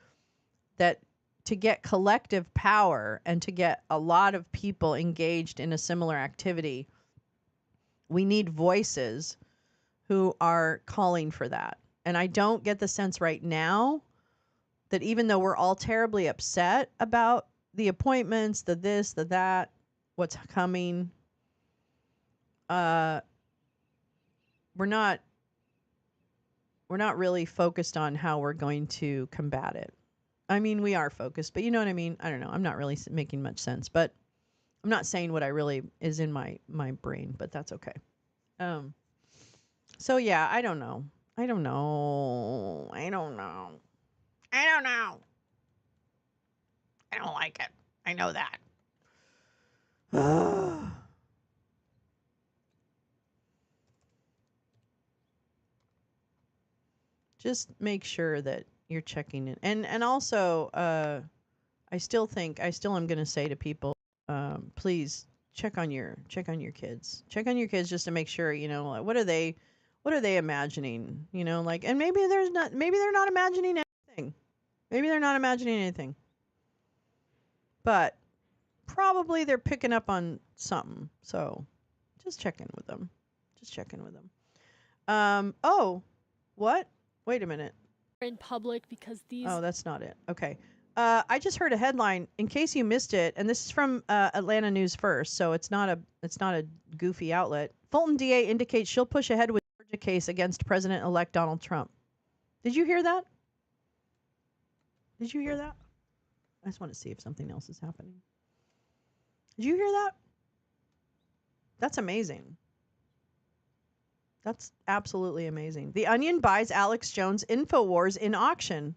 that to get collective power and to get a lot of people engaged in a similar activity, we need voices who are calling for that. And I don't get the sense right now that even though we're all terribly upset about the appointments, the this, the that, what's coming, we're not really focused on how we're going to combat it. I mean, we are focused, but you know what I mean? I don't know. I'm not really making much sense, but I'm not saying what I really is in my brain, but that's okay. So yeah, I don't know. I don't know. I don't like it. I know that. Just make sure that you're checking it. And also, I still am going to say to people, please check on your kids. Check on your kids just to make sure, like, what are they imagining, like, and maybe they're not imagining anything. Maybe they're not imagining anything. But probably they're picking up on something. So just check in with them. Oh, what? Wait a minute. In public because these. Oh, that's not it. Okay. I just heard a headline, in case you missed it, and this is from Atlanta News First, so it's not a goofy outlet. Fulton DA indicates she'll push ahead with Georgia case against President-elect Donald Trump. Did you hear that? I just want to see if something else is happening. Did you hear that? That's amazing. That's absolutely amazing. The Onion buys Alex Jones' InfoWars in auction.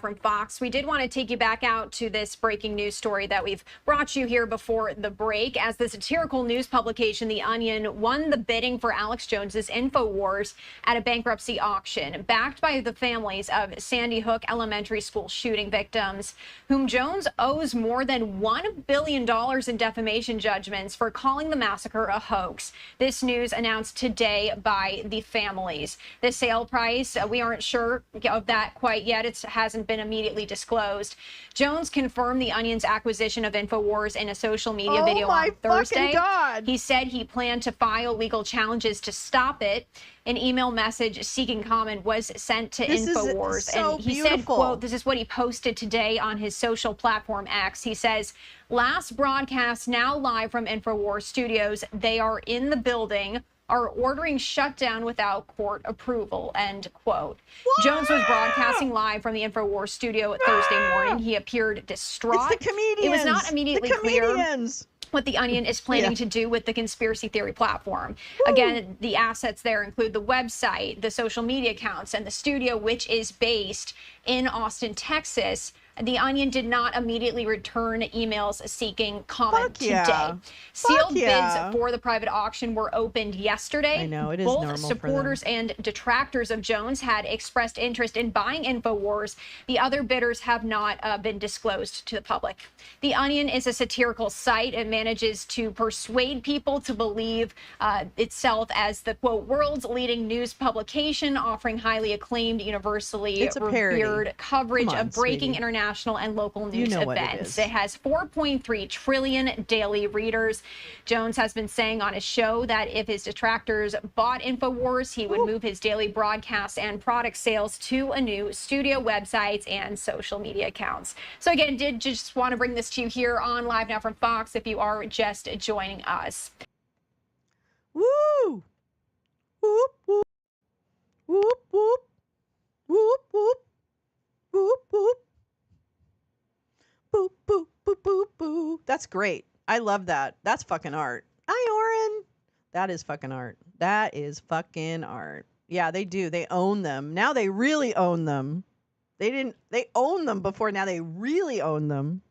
From Fox. We did want to take you back out to this breaking news story that we've brought you here before the break, as the satirical news publication The Onion won the bidding for Alex Jones's InfoWars at a bankruptcy auction, backed by the families of Sandy Hook Elementary School shooting victims, whom Jones owes more than $1 billion in defamation judgments for calling the massacre a hoax. This news announced today by the families. The sale price, we aren't sure of that quite yet. It hasn't been immediately disclosed. Jones confirmed the Onion's acquisition of InfoWars in a social media video on Thursday. God. He said he planned to file legal challenges to stop it. An email message seeking comment was sent to InfoWars. So and he beautiful. said, quote, this is what he posted today on his social platform X. He says, last broadcast now live from InfoWars studios. They are in the building, are ordering shutdown without court approval, end quote. What? Jones was broadcasting live from the InfoWars studio Thursday morning. He appeared distraught. It's the comedians. It was not immediately clear what the Onion is planning to do with the conspiracy theory platform. Woo! Again, the assets there include the website, the social media accounts, and the studio, which is based in Austin, Texas. The Onion did not immediately return emails seeking comment today. Sealed bids for the private auction were opened yesterday. I know, it is Both normal supporters and detractors of Jones had expressed interest in buying InfoWars. The other bidders have not been disclosed to the public. The Onion is a satirical site. It manages to persuade people to believe itself as the, quote, world's leading news publication, offering highly acclaimed, universally revered coverage of breaking international and local news events. It has 4.3 trillion daily readers. Jones has been saying on his show that if his detractors bought InfoWars, he would move his daily broadcast and product sales to a new studio, websites, and social media accounts. So again, did just want to bring this to you here on Live Now from Fox if you are just joining us. Woo! Whoop, whoop. Whoop, whoop. Whoop, whoop. Whoop, whoop. Boop, boop, boop, boop, boop. That's great. I love that. That's fucking art. Hi, Oren. That is fucking art. That is fucking art. Yeah, they do. They own them. Now they really own them. They owned them before. Now they really own them.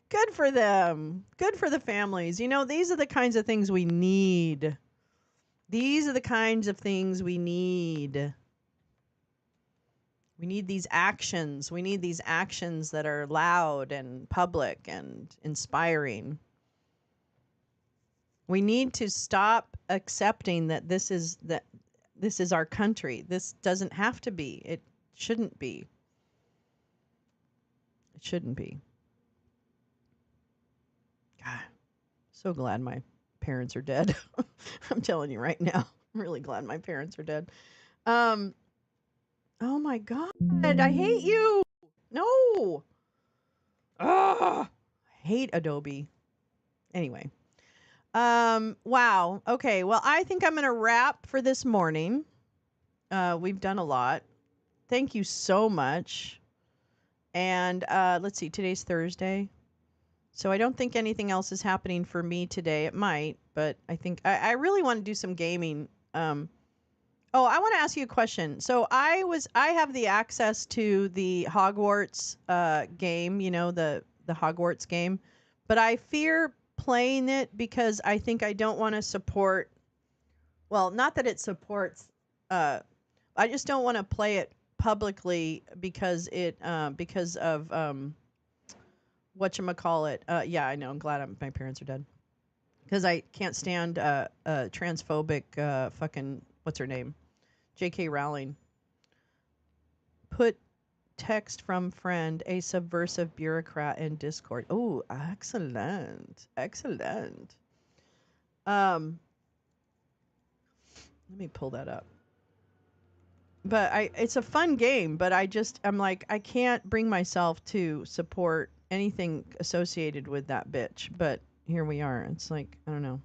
Good for them. Good for the families. You know, these are the kinds of things we need. These are the kinds of things we need. We need these actions. We need these actions that are loud and public and inspiring. We need to stop accepting that this is our country. This doesn't have to be. It shouldn't be. It shouldn't be. God, so glad my parents are dead. I'm telling you right now. I'm really glad my parents are dead. Oh my God, I hate you. No. Ugh. I hate Adobe. Anyway. Wow. Okay. Well, I think I'm going to wrap for this morning. We've done a lot. Thank you so much. And let's see, today's Thursday. So I don't think anything else is happening for me today. It might, but I think I really want to do some gaming. Oh, I want to ask you a question. So I have the access to the Hogwarts game, you know, the Hogwarts game, but I fear playing it because I think I don't want to support, well, not that it supports, I just don't want to play it publicly because because of whatchamacallit. Yeah, I know. I'm glad my parents are dead. Because I can't stand transphobic fucking, what's her name? J.K. Rowling. Put text from friend, a subversive bureaucrat in Discord. Oh, excellent. Excellent. Let me pull that up. But it's a fun game, but I'm like, I can't bring myself to support anything associated with that bitch. But here we are. It's like, I don't know.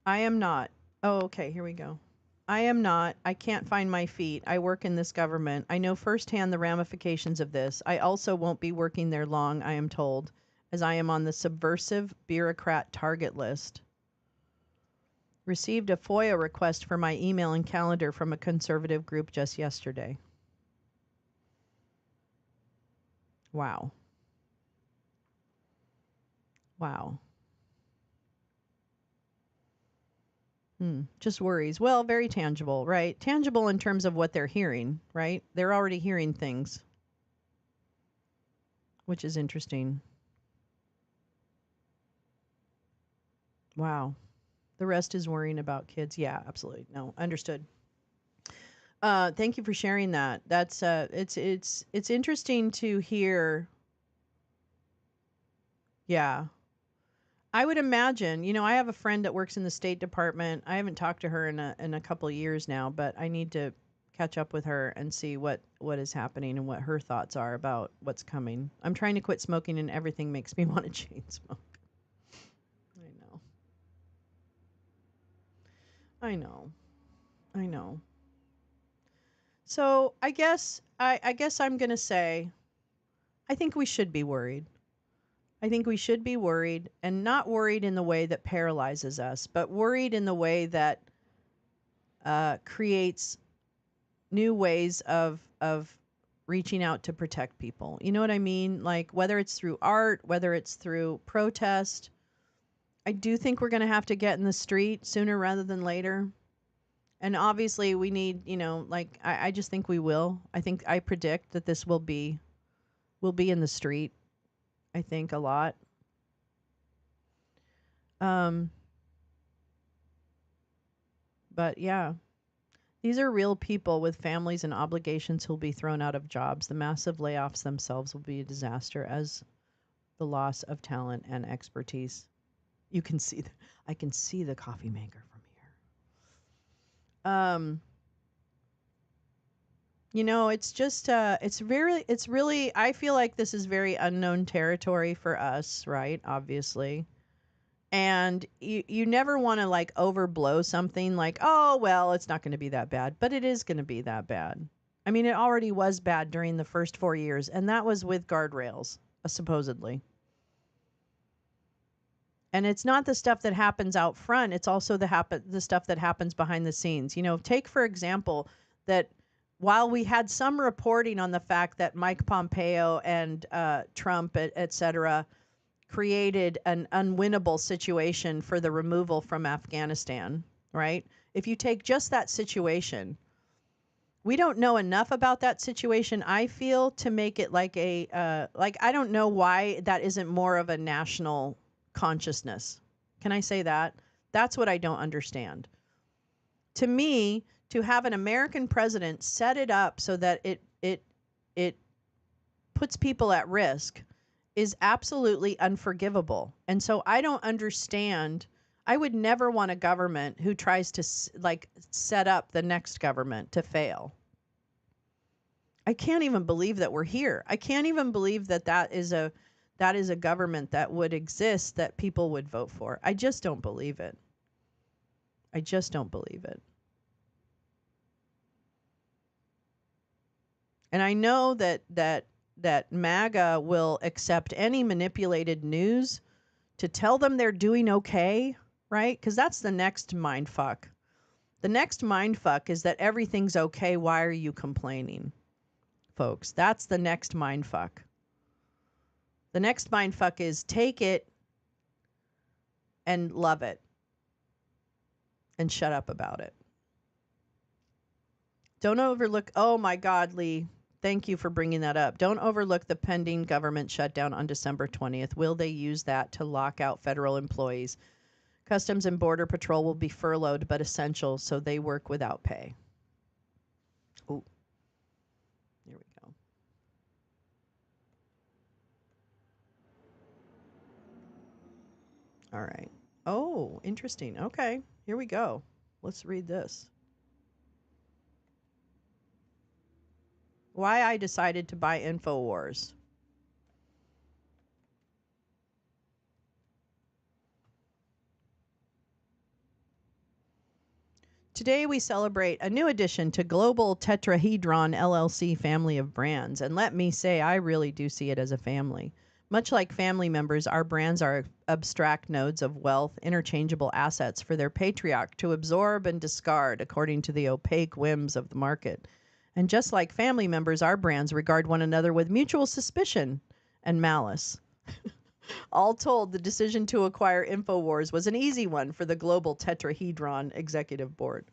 I am not. Oh, okay, here we go. I am not. I can't find my feet. I work in this government. I know firsthand the ramifications of this. I also won't be working there long, I am told, as I am on the subversive bureaucrat target list. Received a FOIA request for my email and calendar from a conservative group just yesterday. Wow. Wow. Just worries. Well, very tangible, right? Tangible in terms of what they're hearing, right? They're already hearing things, which is interesting. Wow. The rest is worrying about kids. Yeah, absolutely. No, understood. Thank you for sharing that. That's it's interesting to hear. Yeah. I would imagine, you know, I have a friend that works in the State Department. I haven't talked to her in a couple of years now, but I need to catch up with her and see what is happening and what her thoughts are about what's coming. I'm trying to quit smoking and everything makes me want to chain smoke. I know. I know. I know. So I guess I'm gonna say I think we should be worried. I think we should be worried, and not worried in the way that paralyzes us, but worried in the way that creates new ways of reaching out to protect people. You know what I mean? Like whether it's through art, whether it's through protest. I do think we're going to have to get in the street sooner rather than later. And obviously we need, like I just think we will. I predict that this will be in the street. I think a lot. But yeah, these are real people with families and obligations who'll be thrown out of jobs. The massive layoffs themselves will be a disaster, as the loss of talent and expertise. You can see I can see the coffee maker from here. It's just it's really I feel like this is very unknown territory for us, right? Obviously. And you never want to like overblow something like, oh, well, it's not going to be that bad, but it is going to be that bad. I mean, it already was bad during the first 4 years, and that was with guardrails, supposedly. And it's not the stuff that happens out front, it's also the stuff that happens behind the scenes. Take for example that while we had some reporting on the fact that Mike Pompeo and Trump, et cetera, created an unwinnable situation for the removal from Afghanistan, right? If you take just that situation, we don't know enough about that situation, I feel, to make it like I don't know why that isn't more of a national consciousness. Can I say that? That's what I don't understand. To me, to have an American president set it up so that it puts people at risk is absolutely unforgivable. And so I don't understand. I would never want a government who tries to set up the next government to fail. I can't even believe that we're here. I can't even believe that is a government that would exist that people would vote for. I just don't believe it. I just don't believe it. And I know that MAGA will accept any manipulated news to tell them they're doing okay, right? Because that's the next mind fuck. The next mind fuck is that everything's okay. Why are you complaining, folks? That's the next mind fuck. The next mind fuck is take it and love it and shut up about it. Don't overlook, oh my God, Lee, thank you for bringing that up. Don't overlook the pending government shutdown on December 20th. Will they use that to lock out federal employees? Customs and Border Patrol will be furloughed but essential, so they work without pay. Oh, here we go. All right. Oh, interesting. Okay, here we go. Let's read this. Why I decided to buy InfoWars. Today we celebrate a new addition to Global Tetrahedron LLC family of brands. And let me say, I really do see it as a family. Much like family members, our brands are abstract nodes of wealth, interchangeable assets for their patriarch to absorb and discard according to the opaque whims of the market. And just like family members, our brands regard one another with mutual suspicion and malice. All told, the decision to acquire InfoWars was an easy one for the Global Tetrahedron Executive Board.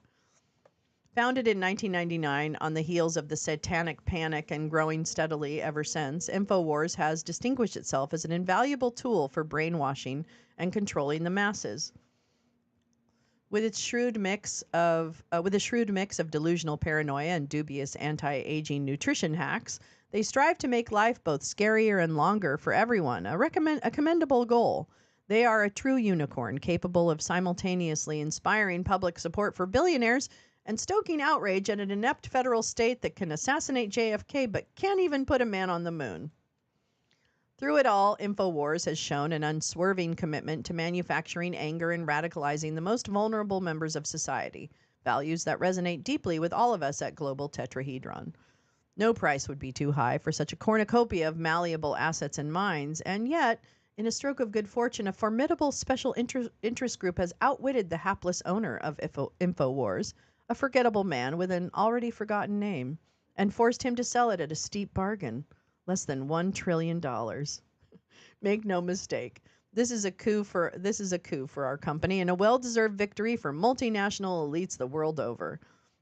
Founded in 1999 on the heels of the satanic panic and growing steadily ever since, InfoWars has distinguished itself as an invaluable tool for brainwashing and controlling the masses. With a shrewd mix of delusional paranoia and dubious anti-aging nutrition hacks, they strive to make life both scarier and longer for everyone, a commendable goal. They are a true unicorn, capable of simultaneously inspiring public support for billionaires and stoking outrage at an inept federal state that can assassinate JFK but can't even put a man on the moon. Through it all, InfoWars has shown an unswerving commitment to manufacturing anger and radicalizing the most vulnerable members of society, values that resonate deeply with all of us at Global Tetrahedron. No price would be too high for such a cornucopia of malleable assets and minds, and yet, In a stroke of good fortune, a formidable special interest group has outwitted the hapless owner of InfoWars, a forgettable man with an already forgotten name, and forced him to sell it at a steep bargain, less than $1 trillion. Make no mistake. This is a coup for our company and a well-deserved victory for multinational elites the world over.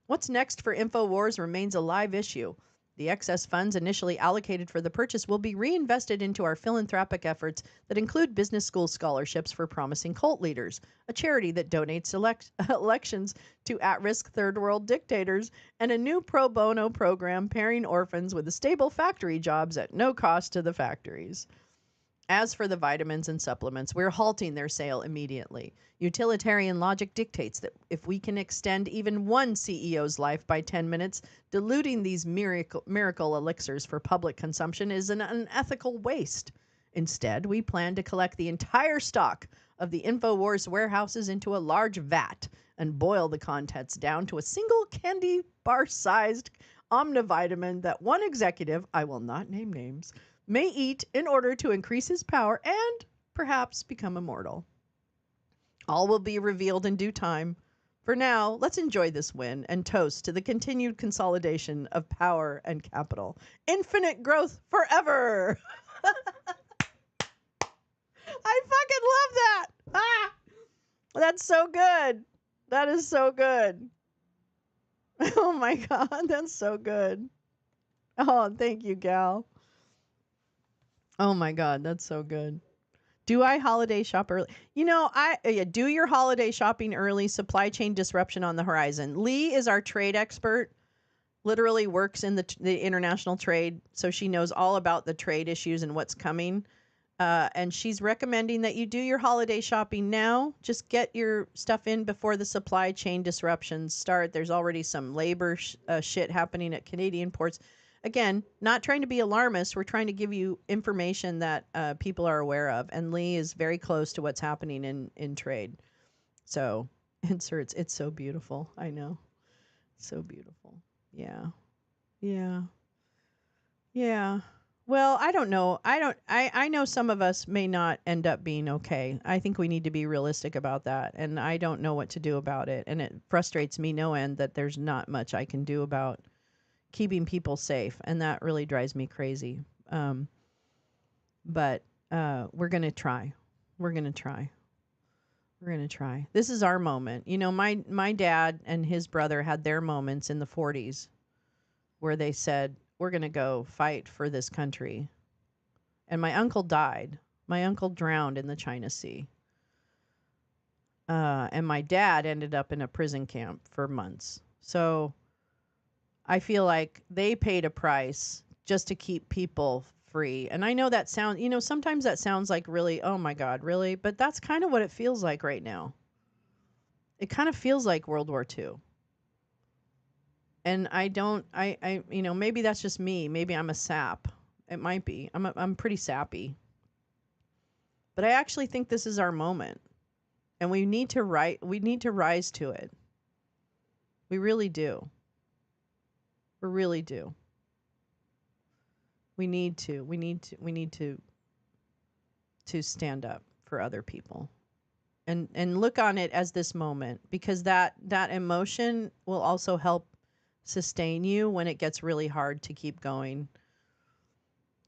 What's next for InfoWars remains a live issue. The excess funds initially allocated for the purchase will be reinvested into our philanthropic efforts that include business school scholarships for promising cult leaders, a charity that donates elections to at-risk third world dictators, and a new pro bono program pairing orphans with stable factory jobs at no cost to the factories. As for the vitamins and supplements, we're halting their sale immediately. Utilitarian logic dictates that if we can extend even one CEO's life by 10 minutes, diluting these miracle elixirs for public consumption is an unethical waste. Instead, we plan to collect the entire stock of the InfoWars warehouses into a large vat and boil the contents down to a single candy bar-sized omnivitamin that one executive, I will not name names, may eat in order to increase his power and perhaps become immortal. All will be revealed in due time. For now, let's enjoy this win and toast to the continued consolidation of power and capital. Infinite growth forever! I fucking love that! Ah! That's so good. That is so good. Oh my God, that's so good. Oh, thank you, gal. Oh my God, that's so good. Do I holiday shop early? Do your holiday shopping early. Supply chain disruption on the horizon. Lee is our trade expert. Literally works in the international trade, so she knows all about the trade issues and what's coming. And she's recommending that you do your holiday shopping now. Just get your stuff in before the supply chain disruptions start. There's already some labor shit happening at Canadian ports. Again, not trying to be alarmist. We're trying to give you information that people are aware of. And Lee is very close to what's happening in trade. So, it's so beautiful. I know. So beautiful. Yeah. Yeah. Yeah. Well, I don't know. I know some of us may not end up being okay. I think we need to be realistic about that. And I don't know what to do about it. And it frustrates me no end that there's not much I can do about keeping people safe, and that really drives me crazy. But we're gonna try. We're gonna try. We're gonna try. This is our moment. My dad and his brother had their moments in the 40s where they said, "We're gonna go fight for this country." And my uncle died. My uncle drowned in the China Sea. And my dad ended up in a prison camp for months. So I feel like they paid a price just to keep people free. And I know that sometimes that sounds like really, oh my God, really? But that's kind of what it feels like right now. It kind of feels like World War II. And maybe that's just me. Maybe I'm a sap. It might be. I'm pretty sappy. But I actually think this is our moment. And we need to rise to it. We really do. We really do. We need to stand up for other people and look on it as this moment, because that emotion will also help sustain you when it gets really hard to keep going.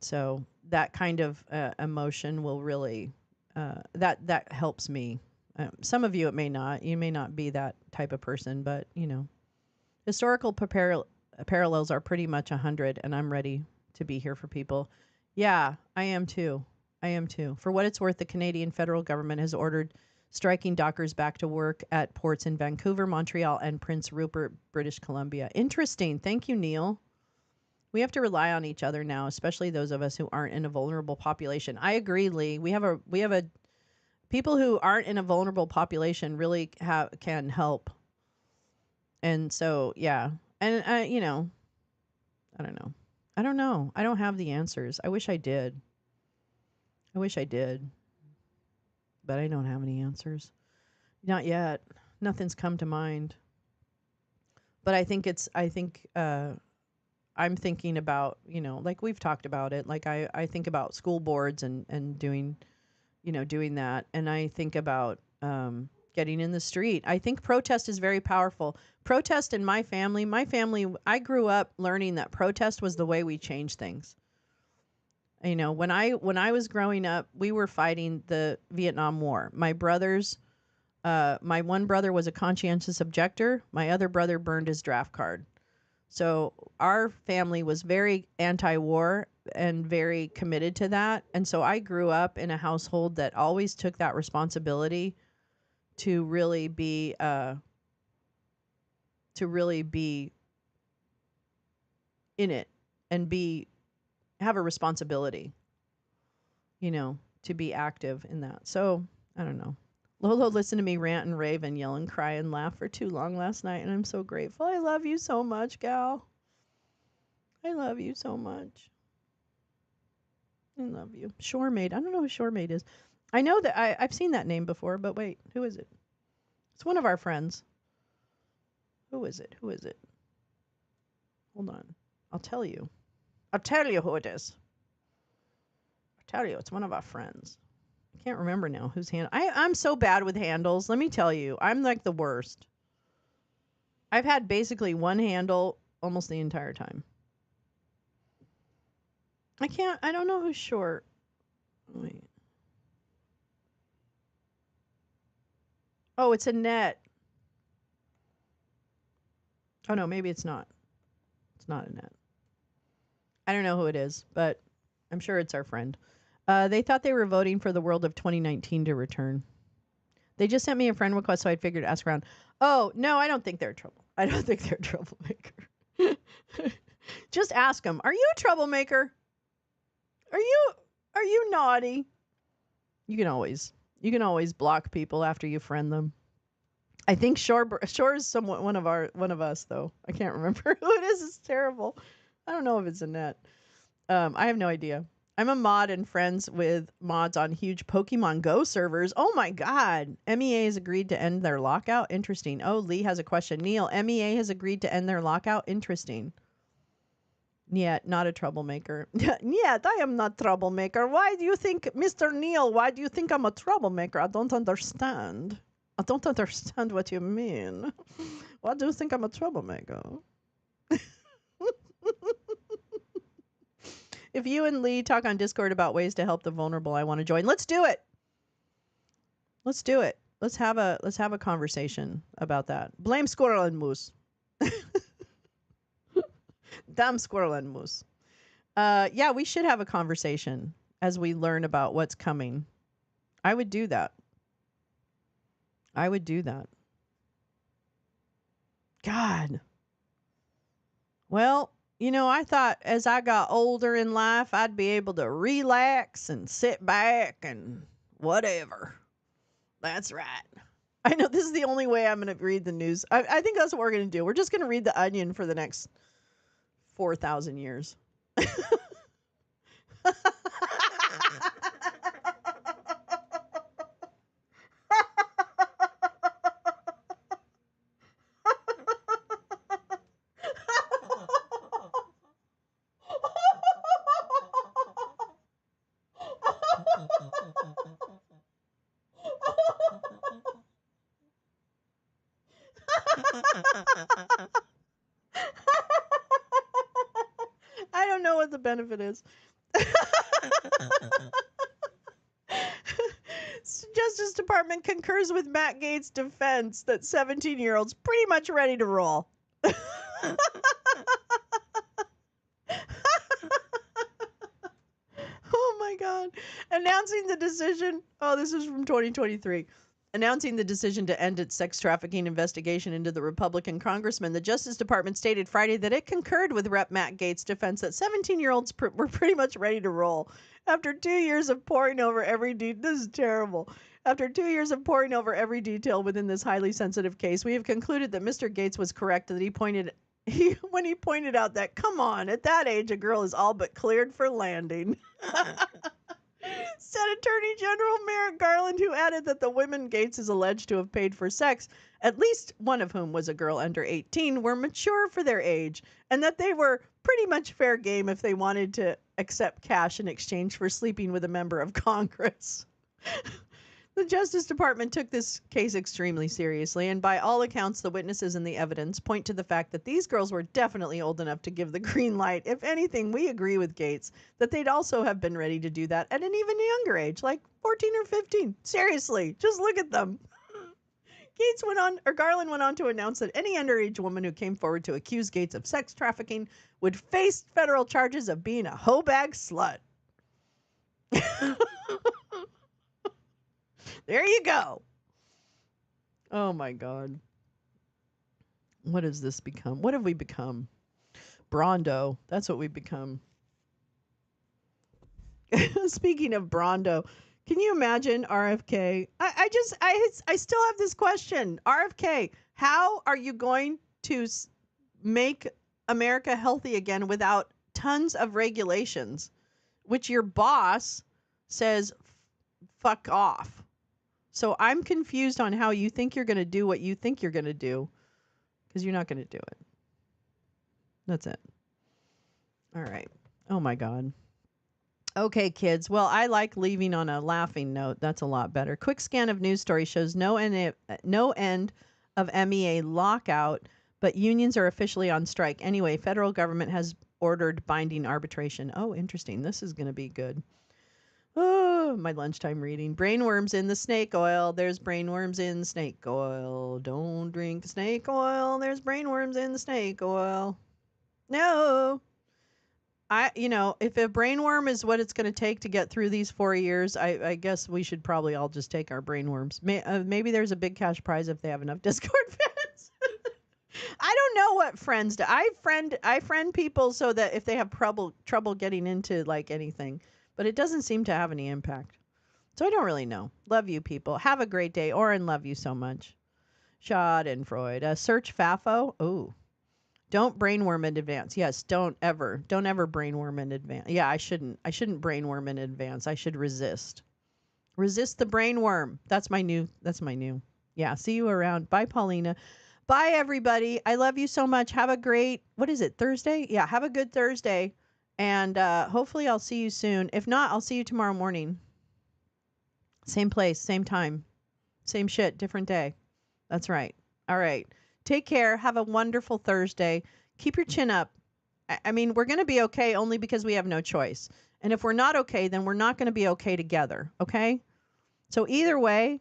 So that kind of emotion will really that helps me. Some of you, it may not. You may not be that type of person, but historical parallels are pretty much 100, and I'm ready to be here for people. Yeah, I am too. For what it's worth, the Canadian federal government has ordered striking dockers back to work at ports in Vancouver, Montreal, and Prince Rupert, British Columbia. Interesting. Thank you, Neil. We have to rely on each other now, especially those of us who aren't in a vulnerable population. I agree, Lee. We have a people who aren't in a vulnerable population really can help. And so, yeah. And I don't know. I don't know. I don't have the answers. I wish I did. But I don't have any answers. Not yet. Nothing's come to mind. But I'm thinking about, like we've talked about it. Like I think about school boards and doing doing that. And I think about getting in the street. I think protest is very powerful. Protest in my family, I grew up learning that protest was the way we change things. When I was growing up, we were fighting the Vietnam War. My one brother was a conscientious objector. My other brother burned his draft card. So our family was very anti-war and very committed to that. And so I grew up in a household that always took that responsibility to really be in it and have a responsibility, to be active in that. So I don't know. Lolo listened to me rant and rave and yell and cry and laugh for too long last night, and I'm so grateful. I love you so much, gal. I love you so much. I love you. Shore Maid. I don't know who Shore Maid is. I know that I've seen that name before, but wait, who is it? It's one of our friends. Who is it? Hold on. I'll tell you. I'll tell you who it is. It's one of our friends. I can't remember now whose hand. I'm so bad with handles. Let me tell you, I'm like the worst. I've had basically one handle almost the entire time. I don't know who's short. Wait. Oh, it's Annette. Oh, no, maybe it's not. It's not Annette. I don't know who it is, but I'm sure it's our friend. They thought they were voting for the world of 2019 to return. They just sent me a friend request, so I figured to ask around. Oh, no, I don't think they're trouble. I don't think they're a troublemaker. Just ask them. Are you a troublemaker? Are you naughty? You can always block people after you friend them. I think Shore is somewhat one of us though. I can't remember who it is. It's terrible. I don't know if it's Annette. I have no idea. I'm a mod and friends with mods on huge Pokemon Go servers. Oh my God. MEA has agreed to end their lockout. Interesting. Oh, Lee has a question. Neil, MEA has agreed to end their lockout. Interesting. Yet, not a troublemaker. Yet, I am not troublemaker. Why do you think, Mr. Neil, why do you think I'm a troublemaker? I don't understand. I don't understand what you mean. Why do you think I'm a troublemaker? If you and Lee talk on Discord about ways to help the vulnerable, I want to join. Let's do it. Let's do it. Let's have a conversation about that. Blame Squirrel and Moose. Damn Squirrel and Moose. Yeah, we should have a conversation as we learn about what's coming. I would do that. God. Well, I thought as I got older in life, I'd be able to relax and sit back and whatever. That's right. I know this is the only way I'm going to read the news. I think that's what we're going to do. We're just going to read the Onion for the next 4,000 years. I don't know what the benefit is. Justice Department concurs with Matt Gaetz' defense that 17-year-olds pretty much ready to roll. Oh my God. Announcing the decision. Oh, this is from 2023. Announcing the decision to end its sex trafficking investigation into the Republican congressman, the Justice Department stated Friday that it concurred with Rep. Matt Gaetz' defense that 17-year-olds were pretty much ready to roll. After 2 years of poring over every this is terrible. After 2 years of poring over every detail within this highly sensitive case, we have concluded that Mr. Gaetz was correct that when he pointed out that, come on, at that age, a girl is all but cleared for landing. Said Attorney General Merrick Garland, who added that the women Gaetz is alleged to have paid for sex, at least one of whom was a girl under 18, were mature for their age, and that they were pretty much fair game if they wanted to accept cash in exchange for sleeping with a member of Congress. The Justice Department took this case extremely seriously, and by all accounts, the witnesses and the evidence point to the fact that these girls were definitely old enough to give the green light. If anything, we agree with Gates that they'd also have been ready to do that at an even younger age, like 14 or 15. Seriously, just look at them. Garland went on to announce that any underage woman who came forward to accuse Gates of sex trafficking would face federal charges of being a hoe bag slut. There you go. Oh my God. What has this become? What have we become? Brondo. That's what we've become. Speaking of Brondo, can you imagine RFK? I still have this question. RFK, how are you going to make America healthy again without tons of regulations, which your boss says fuck off? So I'm confused on how you think you're going to do what you think you're going to do, because you're not going to do it. That's it. All right. Oh, my God. Okay, kids. Well, I like leaving on a laughing note. That's a lot better. Quick scan of news story shows no end of MEA lockout, but unions are officially on strike. Anyway, federal government has ordered binding arbitration. Oh, interesting. This is going to be good. Oh, my lunchtime reading. Brainworms in the snake oil. There's brainworms in snake oil. Don't drink the snake oil. There's brainworms in the snake oil. No. If a brainworm is what it's going to take to get through these 4 years, I guess we should probably all just take our brainworms. Maybe there's a big cash prize if they have enough Discord fans. I don't know what friends do. I friend people so that if they have trouble getting into like anything, but it doesn't seem to have any impact. So I don't really know. Love you people. Have a great day. Oren, love you so much. Schadenfreude. Search FAFO. Oh. Don't brainworm in advance. Yes, don't ever brainworm in advance. Yeah, I shouldn't brainworm in advance. I should resist. Resist the brainworm. That's my new. Yeah, see you around. Bye, Paulina. Bye, everybody. I love you so much. Have a great, what is it, Thursday? Yeah, have a good Thursday. And hopefully I'll see you soon. If not, I'll see you tomorrow morning. Same place, same time. Same shit, different day. That's right. All right. Take care. Have a wonderful Thursday. Keep your chin up. I mean, we're going to be okay only because we have no choice. And if we're not okay, then we're not going to be okay together. Okay? So either way,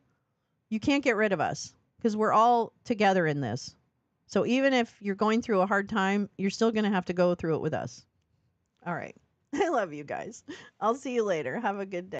you can't get rid of us because we're all together in this. So even if you're going through a hard time, you're still going to have to go through it with us. All right. I love you guys. I'll see you later. Have a good day.